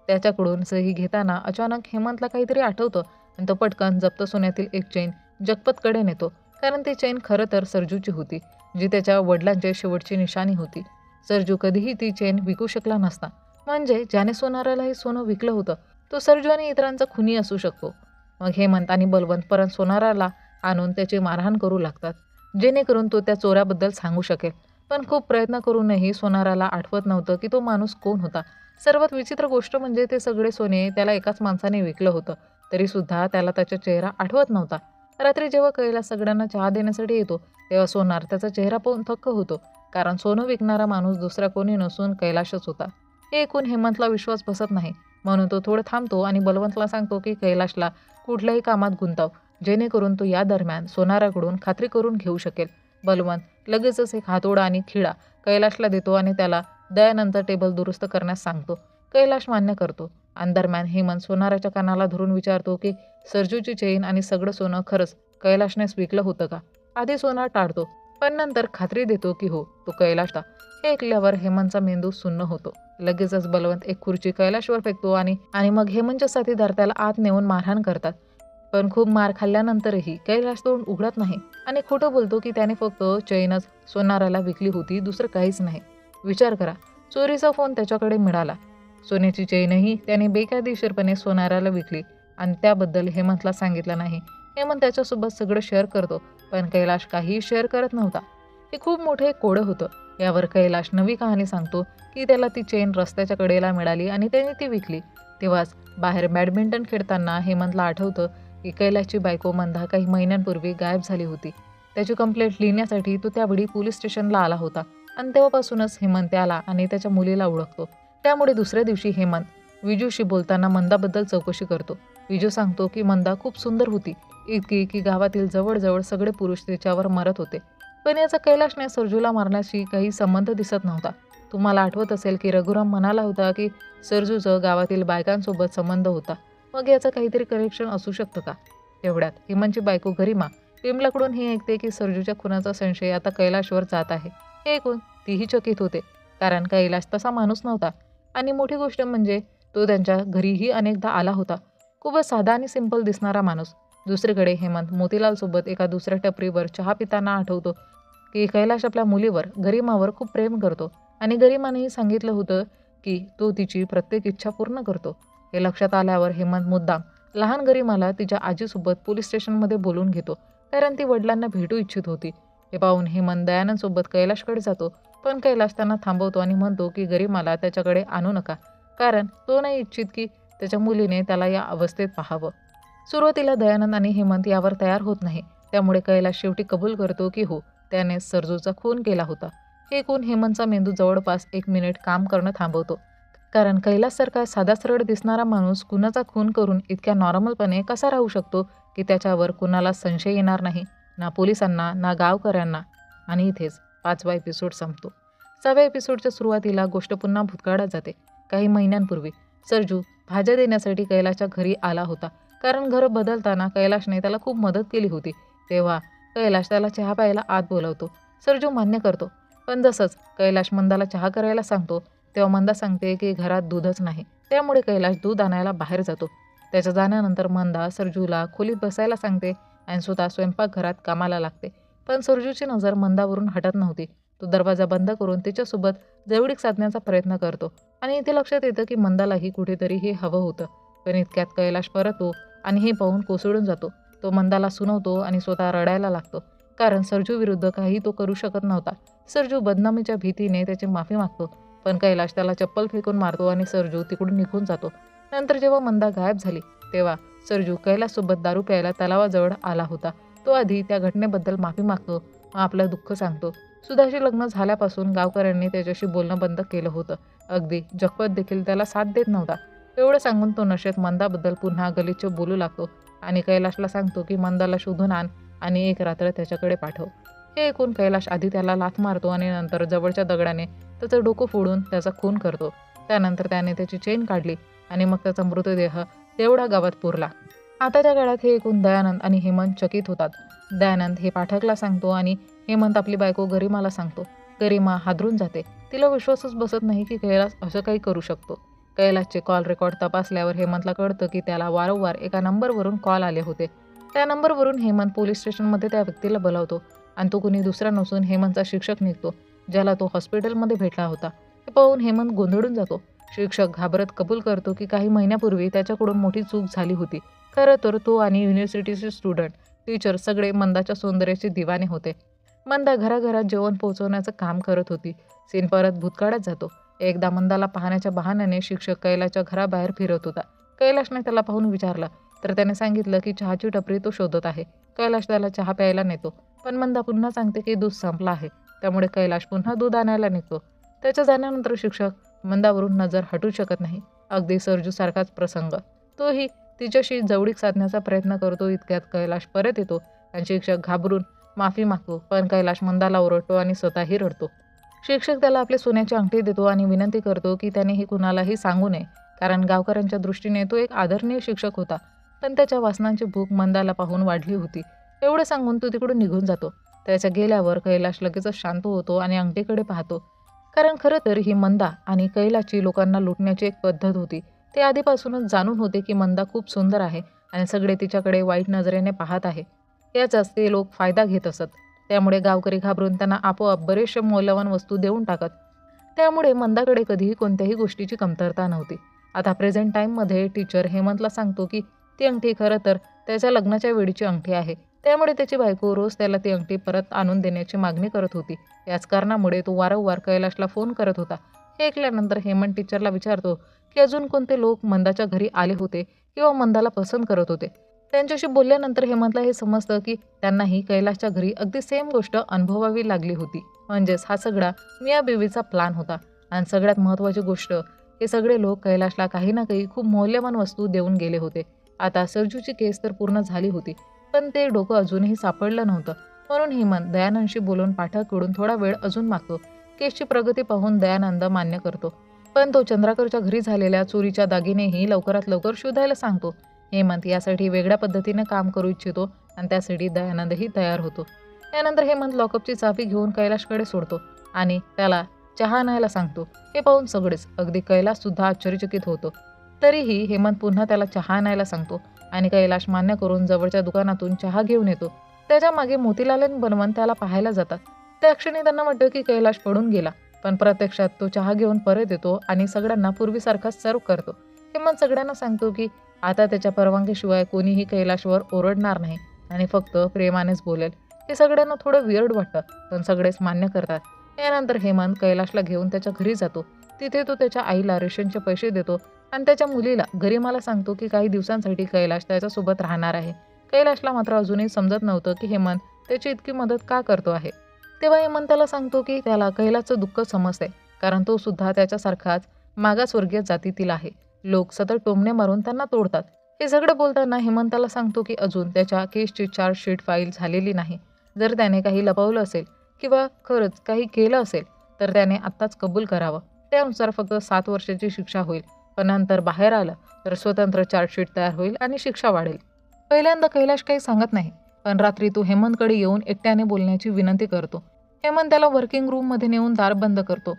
त्याच्याकडून सही घेताना अचानक हेमंतला काहीतरी आठवतं आणि तो पटकन जप्त सोन्यातील एक चेन जगपतकडे नेतो. कारण ती चेन खरं तर सरजूची होती, जी त्याच्या वडिलांची शेवटची निशाणी होती. सरजू कधीही ती चेन विकू शकला नसता, म्हणजे ज्याने सोनाराला हे सोनं विकलं होतं तो सरजू आणि इतरांचा खुनी असू शकतो. मग हेमंत आणि बलवंत परत सोनाराला आणून त्याची मारहाण करू लागतात, जेणेकरून तो त्या चोऱ्याबद्दल सांगू शकेल. पण खूप प्रयत्न करूनही सोनाराला आठवत नव्हतं की तो माणूस कोण होता. सर्वात विचित्र गोष्ट म्हणजे ते सगळे सोने त्याला एकाच माणसाने विकलं होतं, तरीसुद्धा त्याला त्याचा चेहरा आठवत नव्हता. रात्री जेव्हा कैलास सगळ्यांना चहा देण्यासाठी येतो, तेव्हा सोनार त्याचा चेहरा पाहून थक्क होतो, कारण सोनं विकणारा माणूस दुसरा कोणी नसून कैलाशच होता. हे ऐकून हेमंतला विश्वास बसत नाही, म्हणून तो थोडं थांबतो आणि बलवंतला सांगतो की कैलाशला कुठल्याही कामात गुंताव, जेणेकरून तो या दरम्यान सोनाराकडून खात्री करून घेऊ शकेल. बलवंत लगेचच एक हातोडा आणि खिळा कैलाशला देतो आणि त्याला दयानंतर टेबल दुरुस्त करण्यास सांगतो. कैलाश मान्य करतो आणि दरम्यान हेमंत सोनाराच्या कानाला धरून विचारतो की सरजूची चेन आणि सगळं सोनं खरंच कैलाशनेच विकलं होतं का. आधी सोनार टाळतो, पण नंतर खात्री देतो की हो, तो कैलाशचा. हे ऐकल्यावर हेमंतचा मेंदू सुन्न होतो. लगेचच बलवंत एक खुर्ची कैलाशवर फेकतो आणि मग हेमंतच्या साथीदार त्याला आत नेऊन मारहाण करतात. पण खूप मार खाल्ल्यानंतरही कैलाश तोंड उघडत नाही आणि खोटं बोलतो की त्याने फक्त चैनच सोनाराला विकली होती, दुसरं काहीच नाही. विचार करा, चोरीचा फोन त्याच्याकडे मिळाला, सोन्याची चैनही त्याने बेकायदेशीरपणे सोनाराला विकली आणि त्याबद्दल हेमंतला सांगितलं नाही. हेमंत त्याच्यासोबत सगळं शेअर करतो, पण कैलाश काहीही शेअर करत नव्हता. हे खूप मोठे कोडं होतं. यावर कैलाश नवी कहाणी सांगतो की त्याला ती चेन रस्त्याच्या कडेला मिळाली आणि त्याने ती विकली. तेव्हाच बाहेर बॅडमिंटन खेळताना हेमंतला आठवतं की कैलाशची बायको मंदा काही महिन्यांपूर्वी गायब झाली होती. त्याची कंप्लेंट लिहिण्यासाठी तो त्यावेळी पोलीस स्टेशनला आला होता आणि तेव्हापासूनच हेमंत त्याला आणि त्याच्या मुलीला ओळखतो. त्यामुळे दुसऱ्या दिवशी हेमंत विजूशी बोलताना मंदाबद्दल चौकशी करतो. विजू सांगतो की मंदा खूप सुंदर होती, इतकी की गावातील जवळजवळ सगळे पुरुष तिच्यावर मरत होते. पण याचा कैलाशने सरजूला मारण्याशी काही संबंध दिसत नव्हता. तुम्हाला आठवत असेल की रघुराम म्हणाला होता की सरजूचं गावातील बायकांसोबत संबंध होता. मग याचं काहीतरी कनेक्शन असू शकतं का. तेवढ्यात हेमंतची बायको गरिमा विमलाकडून हे ऐकते की सरजूच्या खुनाचा संशय आता कैलाशवर जात आहे. हे ऐकून तीही चकित होते, कारण कैलाश तसा माणूस नव्हता. आणि मोठी गोष्ट म्हणजे तो त्यांच्या घरीही अनेकदा आला होता. खूपच साधा आणि सिंपल दिसणारा माणूस. दुसरीकडे हेमंत मोतीलालसोबत एका दुसऱ्या टपरीवर चहा पिताना आठवतो की कैलाश आपल्या मुलीवर गरिमावर खूप प्रेम करतो आणि गरिमानेही सांगितलं होतं की तो तिची प्रत्येक इच्छा पूर्ण करतो. हे लक्षात आल्यावर हेमंत मुद्दाम लहान गरिमाला तिच्या आजीसोबत पोलीस स्टेशनमध्ये बोलून घेतो, कारण ती वडिलांना भेटू इच्छित होती. हे पाहून हेमंत दयानंदसोबत कैलाशकडे जातो, पण कैलाश त्यांना थांबवतो आणि म्हणतो की गरिमाला त्याच्याकडे आणू नका, कारण तो नाही इच्छित की त्याच्या मुलीने त्याला या अवस्थेत पाहावं. सुरुवातीला दयानंद आणि हेमंत यावर तयार होत नाही, त्यामुळे कैलाश शेवटी कबूल करतो की हो, त्याने सरजूचा खून केला होता. हे ऐकून हेमंतचा मेंदू जवळपास 1 मिनिट काम करणं थांबवतो, कारण कैलाससारखा साधा सरळ दिसणारा माणूस कुणाचा खून करून इतक्या नॉर्मलपणे कसा राहू शकतो की त्याच्यावर कुणाला संशय येणार नाही, ना पोलिसांना ना गावकऱ्यांना. आणि इथेच 5वा एपिसोड संपतो. 6व्या एपिसोडच्या सुरुवातीला गोष्ट पुन्हा भूतकाळात जाते. काही महिन्यांपूर्वी सरजू भाज्या देण्यासाठी कैलाशच्या घरी आला होता, कारण घर बदलताना कैलाशने त्याला खूप मदत केली होती. तेव्हा कैलाश त्याला चहा प्यायला आत बोलवतो. सरजू मान्य करतो, पण जसंच कैलाश मंदाला चहा करायला सांगतो, तेव्हा मंदा सांगते की घरात दूधच नाही. त्यामुळे कैलाश दूध आणायला बाहेर जातो. त्याच्या जाण्यानंतर मंदा सरजूला खोलीत बसायला सांगते आणि स्वतः स्वयंपाकघरात कामाला लागते. पण सरजूची नजर मंदावरून हटत नव्हती. तो दरवाजा बंद करून तिच्यासोबत जवळीक साधण्याचा प्रयत्न करतो आणि इथे लक्षात येतं की मंदालाही कुठेतरी हे हवं होतं. पण इतक्यात कैलाश परततो आणि हे पाहून कोसळून जातो. तो मंदाला सुनवतो आणि स्वतः रडायला लागतो, कारण सरजू विरुद्ध काही तो करू शकत नव्हता. सरजू बदनामीच्या भीतीने त्याची माफी मागतो, पण कैलाश त्याला चप्पल फेकून मारतो आणि सरजू तिकडून निघून जातो. नंतर जेव्हा मंदा गायब झाली, तेव्हा सरजू कैलाससोबत दारू प्यायला तलावाजवळ आला होता. तो आधी त्या घटनेबद्दल माफी मागतो, मग आपलं दुःख सांगतो. सुधाशी लग्न झाल्यापासून गावकऱ्यांनी त्याच्याशी बोलणं बंद केलं होतं. अगदी जगपत देखील त्याला साथ देत नव्हता. एवढं सांगून तो नशेत मंदाबद्दल पुन्हा गलिच्छ बोलू लागतो आणि कैलाशला सांगतो की मंदाला शोधून आण आणि एक रात्र त्याच्याकडे पाठव. हे ऐकून कैलाश आधी त्याला लाथ मारतो आणि नंतर जवळच्या दगडाने त्याचं डोकं फोडून त्याचा खून करतो. त्यानंतर त्याने त्याची चेन काढली आणि मग त्याचा मृतदेह तेवढा गावात पुरला. आताच्या काळात हे ऐकून दयानंद आणि हेमंत चकित होतात. दयानंद हे पाठकला सांगतो आणि हेमंत आपली बायको गरिमाला सांगतो. गरिमा हादरून जाते. तिला विश्वासच बसत नाही की कैलास असं काही करू शकतो. कैलासचे कॉल रेकॉर्ड तपासल्यावर हेमंतला कळतं की त्याला वारंवार एका नंबरवरून कॉल आले होते. त्या नंबरवरून हेमंत पोलीस स्टेशनमध्ये त्या व्यक्तीला बोलावतो आणि तो कुणी दुसरा नसून हेमंतचा शिक्षक निघतो, ज्याला तो हॉस्पिटलमध्ये भेटला होता. हे पाहून हेमंत गोंधळून जातो. शिक्षक घाबरत कबूल करतो की काही महिन्यापूर्वी त्याच्याकडून मोठी चूक झाली होती. खरं तर तो आणि युनिव्हर्सिटीचे स्टुडंट, टीचर सगळे मंदाच्या सौंदर्याचे दिवाने होते. मंदा घराघरात जेवण पोहोचवण्याचं काम करत होती. सीन परत भूतकाळात जातो. एकदा मंदाला पाहण्याच्या बहाण्याने शिक्षक कैलासच्या घराबाहेर फिरत होता. कैलाशने त्याला पाहून विचारलं तर त्याने सांगितलं की चहाची टपरी तो शोधत आहे. कैलाश त्याला चहा प्यायला नेतो, पण मंदा पुन्हा सांगते की दूध संपलं आहे. त्यामुळे कैलाश पुन्हा दूध आणायला निघतो. त्याच्या जाण्यानंतर शिक्षक मंदावरून नजर हटू शकत नाही. अगदी सरजूसारखाच प्रसंग. तोही तिच्याशी जवळीक साधण्याचा प्रयत्न करतो. इतक्यात कैलाश परत येतो आणि शिक्षक घाबरून माफी मागतो, पण कैलाश मंदाला ओरडतो आणि स्वतःही रडतो. शिक्षक त्याला आपले सोन्याची अंगठी देतो आणि विनंती करतो की त्याने हे कुणालाही सांगू नये, कारण गावकऱ्यांच्या दृष्टीने तो एक आदरणीय शिक्षक होता. पण त्याच्या वासनांची भूक मंदाला पाहून वाढली होती. एवढं सांगून तो तिकडून निघून जातो. त्याच्या गेल्यावर कैलाश लगेचच शांत होतो आणि अंगठीकडे पाहतो, कारण खरं तर ही मंदा आणि कैलाशची लोकांना लुटण्याची एक पद्धत होती. ते आधीपासूनच जाणून होते की मंदा खूप सुंदर आहे आणि सगळे तिच्याकडे वाईट नजरेने पाहत आहे. याचाच ते लोक फायदा घेत असत. त्यामुळे गावकरी घाबरून त्यांना आपोआप बरेचसे मौल्यवान वस्तू देऊन टाकत. त्यामुळे मंदाकडे कधीही कोणत्याही गोष्टीची कमतरता नव्हती. आता प्रेझेंट टाईममध्ये टीचर हेमंतला सांगतो की ती अंगठी खरं तर त्याच्या लग्नाच्या वेळीची अंगठी आहे. त्यामुळे त्याची बायको रोज त्याला ती अंगठी परत आणून देण्याची मागणी करत होती. याच कारणामुळे तो वारंवार कैलाशला फोन करत होता. हे ऐकल्यानंतर हेमंत टीचरला विचारतो की अजून कोणते लोक मंदाच्या घरी आले होते किंवा मंदाला पसंत करत होते. त्यांच्याशी बोलल्यानंतर हेमंतला हे समजतं की त्यांनाही कैलाशच्या घरी अगदी सेम गोष्ट अनुभवावी लागली होती. म्हणजेच हा सगळा मिया बीवीचा प्लॅन होता. आणि सगळ्यात महत्त्वाची गोष्ट, हे सगळे लोक कैलाशला काही ना काही खूप मौल्यवान वस्तू देऊन गेले होते. आता सरजूची केस तर पूर्ण झाली होती, पण ते डोकं अजूनही सापडलं नव्हतं. म्हणून हेमंत दयानंदशी बोलून पाठककडून थोडा वेळ अजून मागतो. केसची प्रगती पाहून दयानंद मान्य करतो, पण तो चंद्राकरच्या घरी झालेल्या चोरीच्या दागिनेही लवकरात लवकर शोधायला सांगतो. हेमंत यासाठी वेगळ्या पद्धतीने काम करू इच्छितो आणि त्यासाठी दयानंदही तयार होतो. त्यानंतर हेमंत लॉकअपची चावी घेऊन कैलाशकडे सोडतो आणि त्याला चहा आणायला सांगतो. हे पाहून सगळेच, अगदी कैलाश सुद्धा आश्चर्यचकित होतो. तरीही हेमंत पुन्हा त्याला चहा आणायला सांगतो आणि कैलाश मान्य करून जवळच्या दुकानातून चहा घेऊन येतो. त्याच्या मागे मोतीलाल आणि बनवंत त्याला पाहायला जातात. त्या क्षणी त्यांना वाटतं की कैलाश पडून गेला, पण प्रत्यक्षात तो चहा घेऊन परत येतो आणि सगळ्यांना पूर्वीसारखाच सर्व करतो. हेमंत सगळ्यांना सांगतो की आता त्याच्या परवानगीशिवाय कोणीही कैलाशवर ओरडणार नाही आणि फक्त प्रेमानेच बोलेल. हे सगळ्यांना थोडं वियर्ड वाटतं, पण सगळेच मान्य करतात. यानंतर हेमंत कैलाशला घेऊन त्याच्या घरी जातो. तिथे तो त्याच्या आईला रेशनचे पैसे देतो आणि त्याच्या मुलीला गरिमाला सांगतो की काही दिवसांसाठी कैलाश त्याच्यासोबत राहणार आहे. कैलाशला मात्र अजूनही समजत नव्हतं की हेमंत त्याची इतकी मदत का करतो आहे. तेव्हा हेमंत त्याला सांगतो की त्याला कैलाशचं दुःख समजते, कारण तो सुद्धा त्याच्यासारखाच मागासवर्गीय जातीतील आहे. लोक सतत टोमणे मारून त्यांना तोडतात. हे सगळं बोलताना हेमंताला सांगतो की अजून त्याच्या केसची चार्जशीट फाईल झालेली नाही. जर त्याने काही लपवलं असेल किंवा खरंच काही केलं असेल तर त्याने आत्ताच कबूल करावं. त्यानुसार फक्त 7 वर्षाची शिक्षा होईल, पण नंतर बाहेर आलं तर स्वतंत्र चार्जशीट तयार होईल आणि शिक्षा वाढेल. पहिल्यांदा कैलाश काही सांगत नाही, पण रात्री तो हेमंतकडे येऊन एकट्याने बोलण्याची विनंती करतो. हेमंत त्याला वर्किंग रूममध्ये नेऊन दार बंद करतो.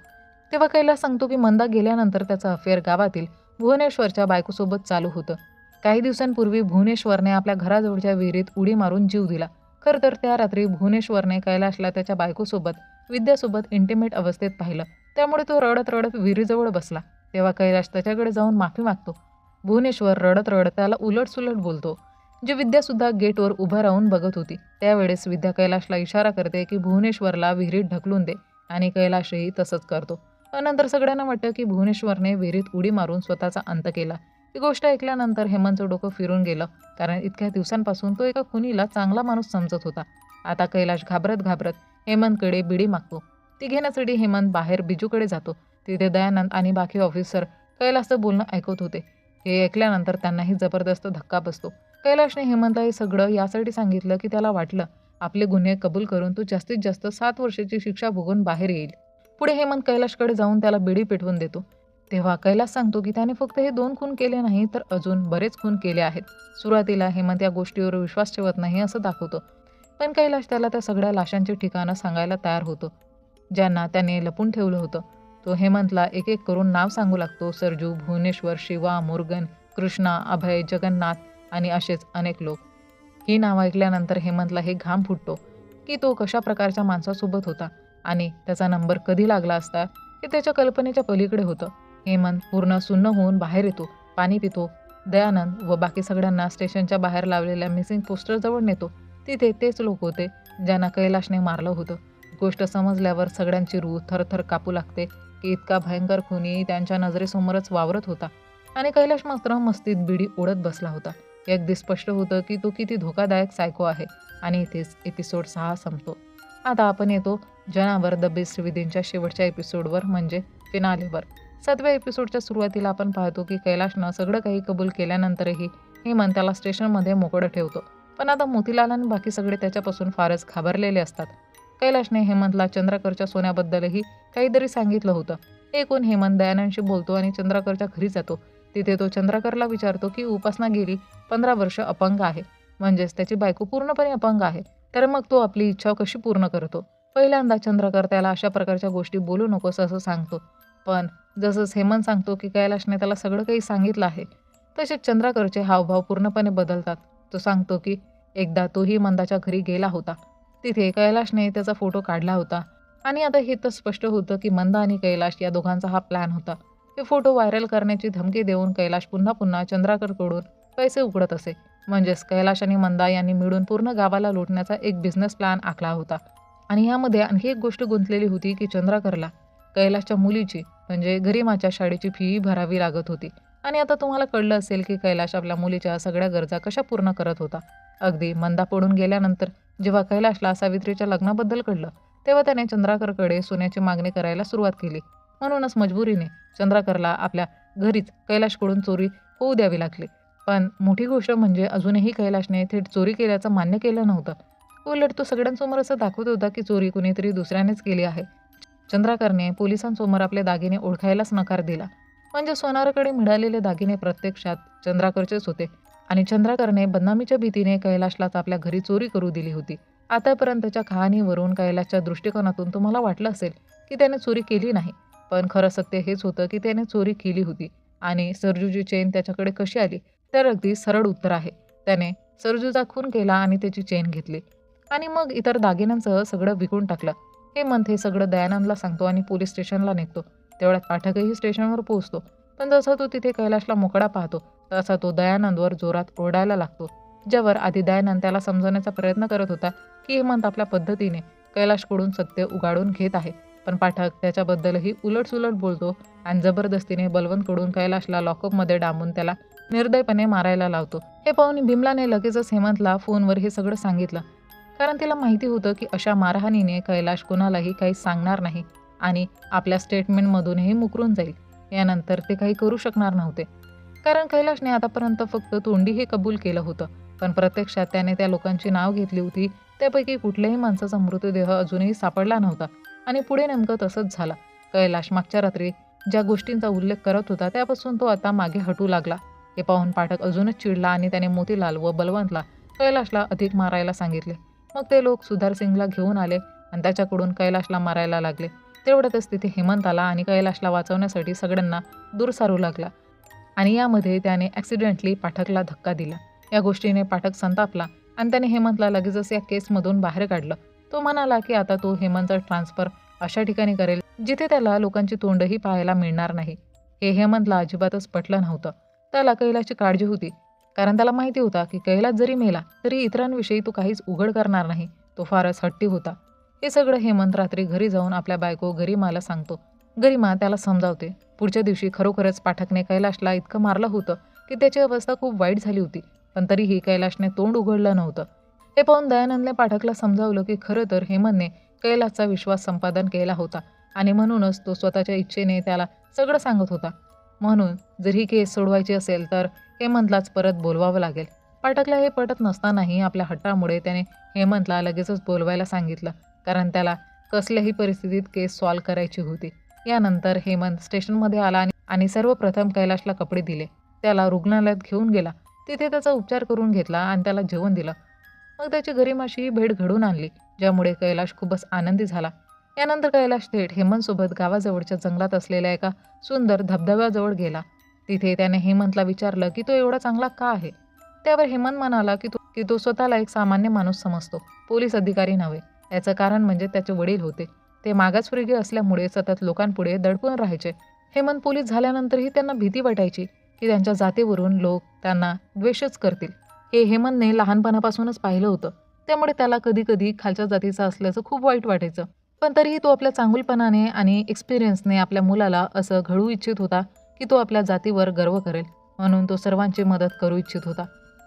तेव्हा कैलाश सांगतो की मंदा गेल्यानंतर त्याचं अफेअर गावातील भुवनेश्वरच्या बायकोसोबत चालू होतं. काही दिवसांपूर्वी भुवनेश्वरने आपल्या घराजवळच्या विहिरीत उडी मारून जीव दिला. खरं तर त्या रात्री भुवनेश्वरने कैलाशला त्याच्या बायकोसोबत विद्यासोबत इंटिमेट अवस्थेत पाहिलं. त्यामुळे तो रडत रडत विहिरीजवळ बसला. तेव्हा कैलाश त्याच्याकडे जाऊन माफी मागतो. भुवनेश्वर रडत रडत त्याला उलटसुलट बोलतो. जी विद्यासुद्धा गेटवर उभं राहून बघत होती. त्यावेळेस विद्या कैलाशला इशारा करते की भुवनेश्वरला विहिरीत ढकलून दे आणि कैलाशही तसंच करतो. नंतर सगळ्यांना वाटतं की भुवनेश्वरने विहिरीत उडी मारून स्वतःचा अंत केला. ही गोष्ट ऐकल्यानंतर हेमंतचं डोकं फिरून गेलं, कारण इतक्या दिवसांपासून तो एका खुनीला चांगला माणूस समजत होता. आता कैलाश घाबरत घाबरत हेमंतकडे बिडी मागतो. ती घेण्यासाठी हेमंत बाहेर बिजूकडे जातो. तिथे दयानंद आणि बाकी ऑफिसर कैलासचं बोलणं ऐकत होते. हे ऐकल्यानंतर त्यांनाही जबरदस्त धक्का बसतो. कैलाशने हेमंतला हे सगळं यासाठी सांगितलं की त्याला वाटलं आपले गुन्हे कबूल करून तो जास्तीत जास्त 7 वर्षाची शिक्षा भोगून बाहेर येईल. पुढे हेमंत कैलाशकडे जाऊन त्याला बिडी पेटवून देतो. तेव्हा कैलास सांगतो की त्याने फक्त हे 2 खून केले नाही तर अजून बरेच खून केले आहेत. सुरुवातीला हेमंत या गोष्टीवर विश्वास ठेवत नाही असं दाखवतो. पण कैलाश त्याला त्या सगळ्या लाशांची ठिकाणं सांगायला तयार होतो, ज्यांना त्याने लपून ठेवलं होतं. तो हेमंतला एक एक करून नाव सांगू लागतो. सरजू, भुवनेश्वर, शिवा, मुरुगन, कृष्णा, अभय, जगन्नाथ आणि असेच अनेक लोक. ही नावं ऐकल्यानंतर हेमंतला हे घाम फुटतो की तो कशा प्रकारच्या माणसासोबत होता आणि त्याचा नंबर कधी लागला असता हे त्याच्या कल्पनेच्या पलीकडे होतं. हेमंत पूर्ण सुन्न होऊन बाहेर येतो, पाणी पितो. दयानंद व बाकी सगळ्यांना स्टेशनच्या बाहेर लावलेल्या मिसिंग पोस्टरजवळ नेतो. तिथे तेच लोक होते ज्यांना कैलाशने मारलं होतं. गोष्ट समजल्यावर सगळ्यांची रूह थरथर कापू लागते की इतका भयंकर खुनी त्यांच्या नजरेसमोरच वावरत होता आणि कैलाश मात्र मस्तीत बिडी ओढत बसला होता. हे अगदी स्पष्ट होतं की तो किती धोकादायक सायको आहे. आणि इथेच एपिसोड 6 संपतो. आता आपण येतो जनावर द बेस्ट विदिनच्या शेवटच्या एपिसोडवर, म्हणजे फिनालेवर. 7व्या एपिसोडच्या सुरुवातीला आपण पाहतो की कैलाशनं सगळं काही कबूल केल्यानंतरही हेमंत त्याला स्टेशनमध्ये मोकळं ठेवतो. पण आता मोतीलाल आणि बाकी सगळे त्याच्यापासून फारच घाबरलेले असतात. कैलाशने हेमंतला चंद्राकरच्या सोन्याबद्दलही काहीतरी सांगितलं होतं. एकूण हेमंत दयानंदशी बोलतो आणि चंद्राकरच्या घरी जातो. तिथे तो चंद्राकरला विचारतो की उपासना गेली 15 वर्ष अपंग आहे, म्हणजेच त्याची बायको पूर्णपणे अपंग आहे, तर मग तो आपली इच्छा कशी पूर्ण करतो. पहिल्यांदा चंद्राकर त्याला अशा प्रकारच्या गोष्टी बोलू नकोस असं सांगतो. पण जसंच हेमंत सांगतो की कैलाशने त्याला सगळं काही सांगितलं आहे, तसेच चंद्राकरचे हावभाव पूर्णपणे बदलतात. तो सांगतो की एकदा तोही मंदाच्या घरी गेला होता. तिथे कैलाशने त्याचा फोटो काढला होता आणि आता हे तर स्पष्ट होतं की मंदा आणि कैलाश या दोघांचा हा प्लॅन होता. हे फोटो व्हायरल करण्याची धमकी देऊन कैलाश पुन्हा पुन्हा चंद्राकरकडून पैसे उकळत असे. म्हणजेच कैलाश आणि मंदा यांनी मिळून पूर्ण गावाला लुटण्याचा एक बिझनेस प्लॅन आखला होता. आणि यामध्ये आणखी एक गोष्ट गुंतलेली होती की चंद्राकरला कैलाशच्या मुलीची म्हणजे गरिमाच्या शाळेची फी भरावी लागत होती. आणि आता तुम्हाला कळलं असेल की कैलाश आपल्या मुलीच्या सगळ्या गरजा कशा पूर्ण करत होता. अगदी मंदा पडून गेल्यानंतर जेव्हा कैलाशला सावित्रीच्या लग्नाबद्दल कळलं, तेव्हा त्याने चंद्राकरकडे सोन्याची मागणी करायला सुरुवात केली. म्हणूनच मजबुरीने चंद्राकरला आपल्या घरीच कैलाशकडून चोरी होऊ द्यावी लागली. पण मोठी गोष्ट म्हणजे अजूनही कैलाशने थेट चोरी केल्याचं मान्य केलं नव्हतं. उलट तो सगळ्यांसमोर असं दाखवत होता की चोरी कुणीतरी दुसऱ्यानेच केली आहे. चंद्राकरने पोलिसांसमोर आपले दागिने ओळखायलाच नकार दिला. म्हणजे सोनारकडे मिळालेले दागिने प्रत्यक्षात चंद्राकरचेच होते आणि चंद्राकरने बदनामीच्या भीतीने कैलाशलाच आपल्या घरी चोरी करू दिली होती. आतापर्यंतच्या कहाणीवरून कैलाशच्या दृष्टिकोनातून तुम्हाला वाटलं असेल की त्याने चोरी केली नाही, पण खरं सत्य हेच होतं की त्याने चोरी केली होती. आणि सरजूची चेन त्याच्याकडे कशी आली, तर अगदी सरळ उत्तर आहे, त्याने सरजूचा खून केला आणि त्याची चेन घेतली आणि मग इतर दागिन्यांसह सगळं विकून टाकलं. हेमंत हे सगळं दयानंदला सांगतो आणि पोलीस स्टेशनला निघतो. तेवढ्यात पाठकही स्टेशनवर पोहोचतो. पण जसा तो तिथे कैलाशला मोकळा पाहतो तसा तो दयानंदवर जोरात ओरडायला लागतो. ज्यावर आधी दयानंद त्याला समजवण्याचा प्रयत्न करत होता की हेमंत आपल्या पद्धतीने कैलाशकडून सत्य उगाडून घेत आहे. पण पाठक त्याच्याबद्दलही उलटसुलट बोलतो आणि जबरदस्तीने बलवंतकडून कैलाशला लॉकअपमध्ये डांबून त्याला निर्दयपणे मारायला लावतो. हे पाहून बिमलाने लगेचच हेमंतला फोनवर हे सगळं सांगितलं, कारण तिला माहिती होतं की अशा मारहाणीने कैलाश कोणालाही काही सांगणार नाही आणि आपल्या स्टेटमेंटमधूनही मुकरून जाईल. यानंतर ते काही करू शकणार नव्हते, कारण कैलाशने आतापर्यंत फक्त तोंडी हे कबूल केलं होतं, पण प्रत्यक्षात त्याने त्या लोकांची नाव घेतली होती. त्यापैकी कुठल्याही माणसाचा मृतदेह अजूनही सापडला नव्हता. आणि पुढे नेमकं तसंच झालं. कैलाश मागच्या रात्री ज्या गोष्टींचा उल्लेख करत होता त्यापासून तो आता मागे हटू लागला. हे पाहून पाठक अजूनच चिडला आणि त्याने मोतीलाल व बलवंतला कैलाशला अधिक मारायला सांगितले. मग ते लोक सुधारसिंगला घेऊन आले आणि त्याच्याकडून कैलाशला मारायला लागले. तेवढ्यातच तिथे हेमंत आला आणि कैलाशला वाचवण्यासाठी सगळ्यांना दूर सारू लागला आणि यामध्ये त्याने ॲक्सिडेंटली पाठकला धक्का दिला. या गोष्टीने पाठक संतापला आणि त्याने हेमंतला लगेचच या केसमधून बाहेर काढलं. तो म्हणाला की आता तो हेमंतचा ट्रान्सफर अशा ठिकाणी करेल जिथे त्याला लोकांची तोंडही पाहायला मिळणार नाही. हे हेमंतला अजिबातच पटलं नव्हतं. त्याला कैलाशची काळजी होती, कारण त्याला माहिती होता की कैलाश जरी मेला तरी इतरांविषयी तो काहीच उघड करणार नाही. तो फारच हट्टी होता. हे सगळं हेमंत रात्री घरी जाऊन आपल्या बायको गरिमाला सांगतो. गरिमा त्याला समजावते. पुढच्या दिवशी खरोखरच पाठकने कैलाशला इतकं मारलं होतं की त्याची अवस्था खूप वाईट झाली होती, पण तरीही कैलाशने तोंड उघडलं नव्हतं. हे पाहून दयानंदने पाठकला समजावलं की खरं तर हेमंतने कैलासचा विश्वास संपादन केला होता आणि म्हणूनच तो स्वतःच्या इच्छेने त्याला सगळं सांगत होता. म्हणून जर ही केस सोडवायची असेल तर हेमंतलाच परत बोलवावं लागेल. पाठकला हे पटत नसतानाही आपल्या हट्टामुळे त्याने हेमंतला लगेचच बोलवायला सांगितलं, कारण त्याला कसल्याही परिस्थितीत केस सॉल्व्ह करायची होती. यानंतर हेमंत स्टेशनमध्ये आला आणि सर्वप्रथम कैलाशला कपडे दिले. त्याला रुग्णालयात घेऊन गेला. तिथे त्याचा उपचार करून घेतला आणि त्याला जेवण दिलं. मग त्याची गरिमाशी भेट घडवून आणली, ज्यामुळे कैलाश खूपच आनंदी झाला. यानंतर कैलाश थेट हेमंतसोबत गावाजवळच्या जंगलात असलेल्या एका सुंदर धबधब्याजवळ गेला. तिथे त्याने हेमंतला विचारलं की तो एवढा चांगला का आहे. त्यावर हेमंत म्हणाला की तो स्वतःला एक सामान्य माणूस समजतो, पोलीस अधिकारी नव्हे. याचं कारण म्हणजे त्याचे वडील होते. ते मागासवर्गीय असल्यामुळे सतत लोकांपुढे दडपून राहायचे. हेमंत पोलीस झाल्यानंतरही त्यांना भीती वाटायची की त्यांच्या जातीवरून लोक त्यांना द्वेषच करतील. हे हेमंतने लहानपणापासूनच पाहिलं होतं. त्यामुळे त्याला कधी कधी खालच्या जातीचा असल्याचं खूप वाईट वाटायचं. पण तरीही तो आपल्या चांगुलपणाने आणि एक्सपिरियन्सने आपल्या मुलाला असं घडवू इच्छित होता की तो आपल्या जातीवर गर्व करेल. म्हणून तो सर्वांची मदत करू इच्छित होता.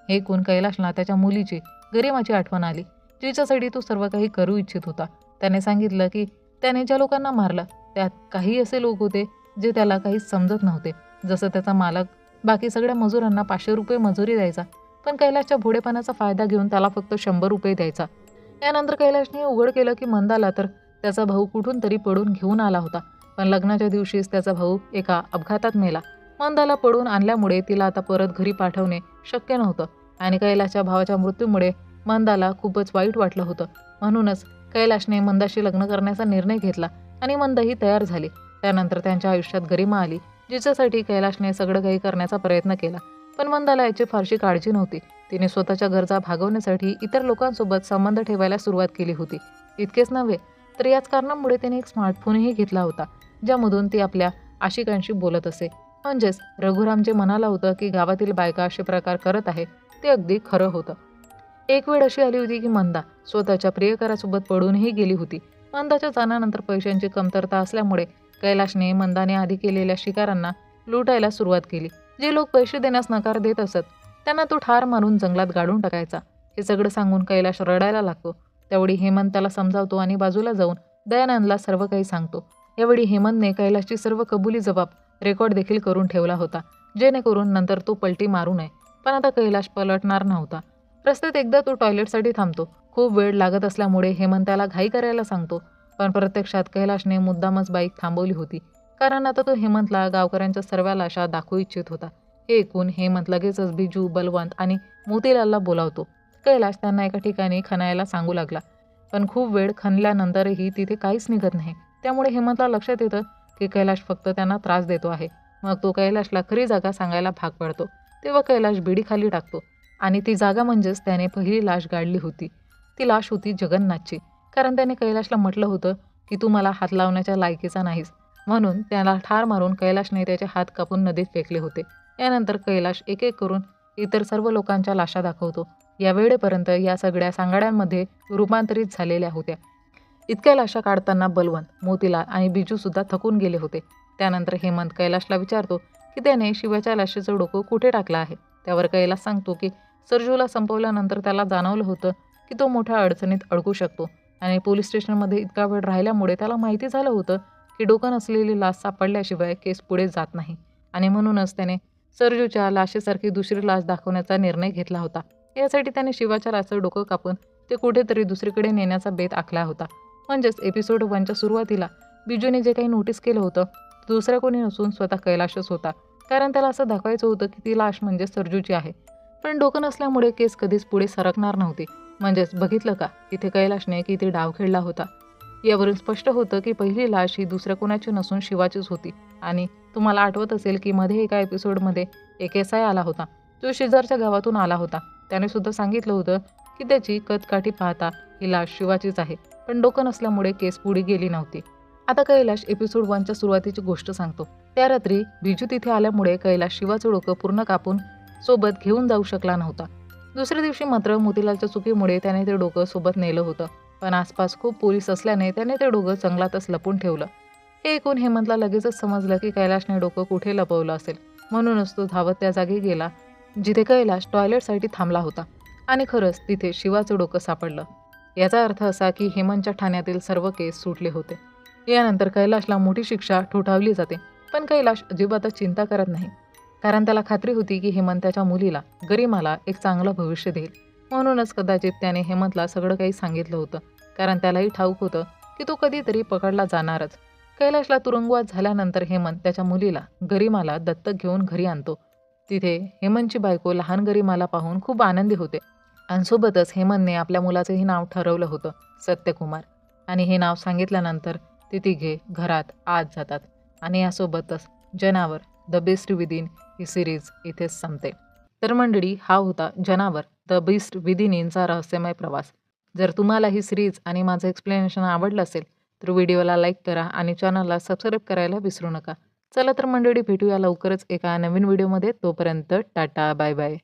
हे ऐकून कैलाशला त्याच्या मुलीची, गरिमाची आठवण आली, जिच्यासाठी तो सर्व काही करू इच्छित होता. त्याने सांगितलं की त्याने ज्या लोकांना मारलं त्यात काही असे लोक होते जे त्याला काहीच समजत नव्हते. जसं त्याचा मालक बाकी सगळ्या मजुरांना 500 रुपये मजुरी द्यायचा, पण कैलाशच्या भोळेपणाचा फायदा घेऊन त्याला फक्त 100 रुपये द्यायचा. यानंतर कैलाशने उघड केलं की मंदाला तर त्याचा भाऊ कुठून तरी पडून घेऊन आला होता, पण लग्नाच्या दिवशीच त्याचा भाऊ एका अपघातात मेला. मंदाला पडून आणल्यामुळे तिला आता परत घरी पाठवणे शक्य नव्हतं आणि कैलाशच्या भावाच्या मृत्यूमुळे मंदाला खूपच वाईट वाटलं होतं. म्हणूनच कैलाशने मंदाशी लग्न करण्याचा निर्णय घेतला आणि मंदाही तयार झाली. त्यानंतर त्यांच्या आयुष्यात गरिमा आली, जिच्यासाठी कैलाशने सगळं काही करण्याचा प्रयत्न केला. पण मंदाला याची फारशी काळजी नव्हती. तिने स्वतःच्या गरजा भागवण्यासाठी इतर लोकांसोबत संबंध ठेवायला सुरुवात केली होती. इतकेच नव्हे तर याच कारणामुळे तिने एक स्मार्टफोनही घेतला होता, ज्यामधून ती आपल्या आशिकांशी बोलत असे. म्हणजेच रघुराम जे म्हणाला होतं की गावातील बायका असे प्रकार करत आहे, ते अगदी खरं होतं. एक वेळ अशी आली होती की मंदा स्वतःच्या प्रियकरासोबत पडूनही गेली होती. मंदाच्या जाण्यानंतर पैशांची कमतरता असल्यामुळे कैलाशने मंदाने आधी केलेल्या शिकारांना लुटायला सुरुवात केली. जे लोक पैसे देण्यास नकार देत असत त्यांना तो ठार मारून जंगलात गाडून टाकायचा. हे सगळं सांगून कैलाश रडायला लागतो. त्यावेळी हेमंत त्याला समजावतो आणि बाजूला जाऊन दयानंदला सर्व काही सांगतो. यावेळी हेमंतने कैलाशची सर्व कबुली जबाब रेकॉर्ड देखील करून ठेवला होता, जेणेकरून नंतर तो पलटी मारू नये. पण आता कैलाश पलटणार नव्हता. रस्त्यात एकदा तो टॉयलेटसाठी थांबतो. खूप वेळ लागत असल्यामुळे हेमंत त्याला घाई करायला सांगतो, पण प्रत्यक्षात कैलाशने मुद्दामच बाईक थांबवली होती, कारण आता तो हेमंतला गावकऱ्यांच्या सर्व लाशा दाखवू इच्छित होता. हे ऐकून हेमंत लगेचच बिजू, बलवंत आणि मोतीलालला बोलावतो. कैलाश त्यांना एका ठिकाणी खणायला सांगू लागला, पण खूप वेळ खणल्यानंतरही तिथे काहीच निघत नाही. त्यामुळे हेमंतला लक्षात येतं की कैलाश फक्त त्यांना त्रास देतो आहे. मग तो कैलाशला खरी जागा सांगायला भाग पडतो. तेव्हा कैलाश बिडी खाली टाकतो आणि ती जागा म्हणजेच त्याने पहिली लाश गाडली होती. ती लाश होती जगन्नाथची, कारण त्याने कैलाशला म्हटलं होतं की तू मला हात लावण्याच्या लायकीचा नाहीस. म्हणून त्याला ठार मारून कैलाशने त्याचे हात कापून नदीत फेकले होते. यानंतर कैलाश एक एक करून इतर सर्व लोकांच्या लाशा दाखवतो. या वेळेपर्यंत या सगळ्या सांगाड्यांमध्ये रूपांतरित झालेल्या होत्या. इतक्या लाशा काढताना बलवंत, मोतीलाल आणि बिजू सुद्धा थकून गेले होते. त्यानंतर हेमंत कैलाशला विचारतो की त्याने शिवाच्या लाशेचं डोकं कुठे टाकलं आहे. त्यावर कैलाश सांगतो की सरजूला संपवल्यानंतर त्याला जाणवलं होतं की तो मोठ्या अडचणीत अडकू शकतो आणि पोलीस स्टेशनमध्ये इतका वेळ राहिल्यामुळे त्याला माहिती झालं होतं की डोकं नसलेली लाश सापडल्याशिवाय केस पुढे जात नाही आणि म्हणूनच त्याने सरजूच्या लाशेसारखी दुसरी लाश दाखवण्याचा निर्णय घेतला होता. यासाठी त्याने शिवाच्या लाशेचं डोकं कापून ते कुठेतरी दुसरीकडे नेण्याचा बेत आखला होता. म्हणजेच एपिसोड 1च्या सुरुवातीला बिजूने जे काही नोटीस केलं होतं ते दुसरं कोणी नसून स्वतः कैलाशच होता, कारण त्याला असं दाखवायचं होतं की ती लाश म्हणजे सरजूची आहे. पण डोकं नसल्यामुळे केस कधीच पुढे सरकणार नव्हती. म्हणजेच बघितलं का इथे कैलाशने किती डाव खेळला होता. यावरून स्पष्ट होतं की पहिली लाश ही दुसऱ्या कोणाची नसून शिवाचीच होती. आणि तुम्हाला आठवत असेल की मध्ये एका एपिसोडमध्ये एक एसआय आला होता, जो शेजारच्या गावातून आला होता. त्याने सुद्धा सांगितलं होतं की त्याची कदकाठी पाहता ही लाश शिवाचीच आहे, पण डोकं नसल्यामुळे केस पुढे गेली नव्हती. आता कैलाश एपिसोड 1च्या सुरुवातीची गोष्ट सांगतो. त्या रात्री बिजू तिथे आल्यामुळे कैलाश शिवाचं डोकं पूर्ण कापून सोबत घेऊन जाऊ शकला नव्हता. दुसऱ्या दिवशी मात्र मोतीलालच्या चुकीमुळे त्याने ते डोकं सोबत नेलं होतं, पण आसपास खूप पोलीस असल्याने त्याने ते डोकं जंगलातच लपून ठेवलं. हे ऐकून हेमंतला लगेचच समजलं की कैलाशने डोकं कुठे लपवलं असेल. म्हणूनच तो धावत त्या जागी गेला जिथे कैलाश टॉयलेटसाठी थांबला होता आणि खरंच तिथे शिवाचं डोकं सापडलं. याचा अर्थ असा की हेमंतच्या ठाण्यातील सर्व केस सुटले होते. यानंतर कैलाशला मोठी शिक्षा ठोठावली जाते. पण कैलाश अजिबातच चिंता करत नाही, कारण त्याला खात्री होती की हेमंत त्याच्या मुलीला गरिमाला एक चांगलं भविष्य देईल. म्हणूनच कदाचित त्याने हेमंतला सगळं काही सांगितलं होतं, कारण त्यालाही ठाऊक होतं की तो कधीतरी पकडला जाणारच. कैलाशला तुरुंगवास झाल्यानंतर हेमंत त्याच्या मुलीला गरिमाला दत्तक घेऊन घरी आणतो. तिथे हेमंतची बायको लहान गरिमाला पाहून खूप आनंदी होते आणि सोबतच हेमंतने आपल्या मुलाचंही नाव ठरवलं होतं, सत्यकुमार. आणि हे नाव सांगितल्यानंतर ते तिघे घरात आत जातात आणि यासोबतच जनावर the best within he series इथेच संपते. तर मंडळी, हा होता जनावर द बीस्ट विदिन इनचा रहस्यमय प्रवास. जर तुम्हाला ही सिरीज आणि माझं एक्सप्लेनेशन आवडलं असेल तर व्हिडिओला लाईक करा आणि चॅनलला सबस्क्राईब करायला विसरू नका. चला तर मंडळी, भेटूया लवकरच एका नवीन व्हिडिओमध्ये. तोपर्यंत टाटा, बाय बाय.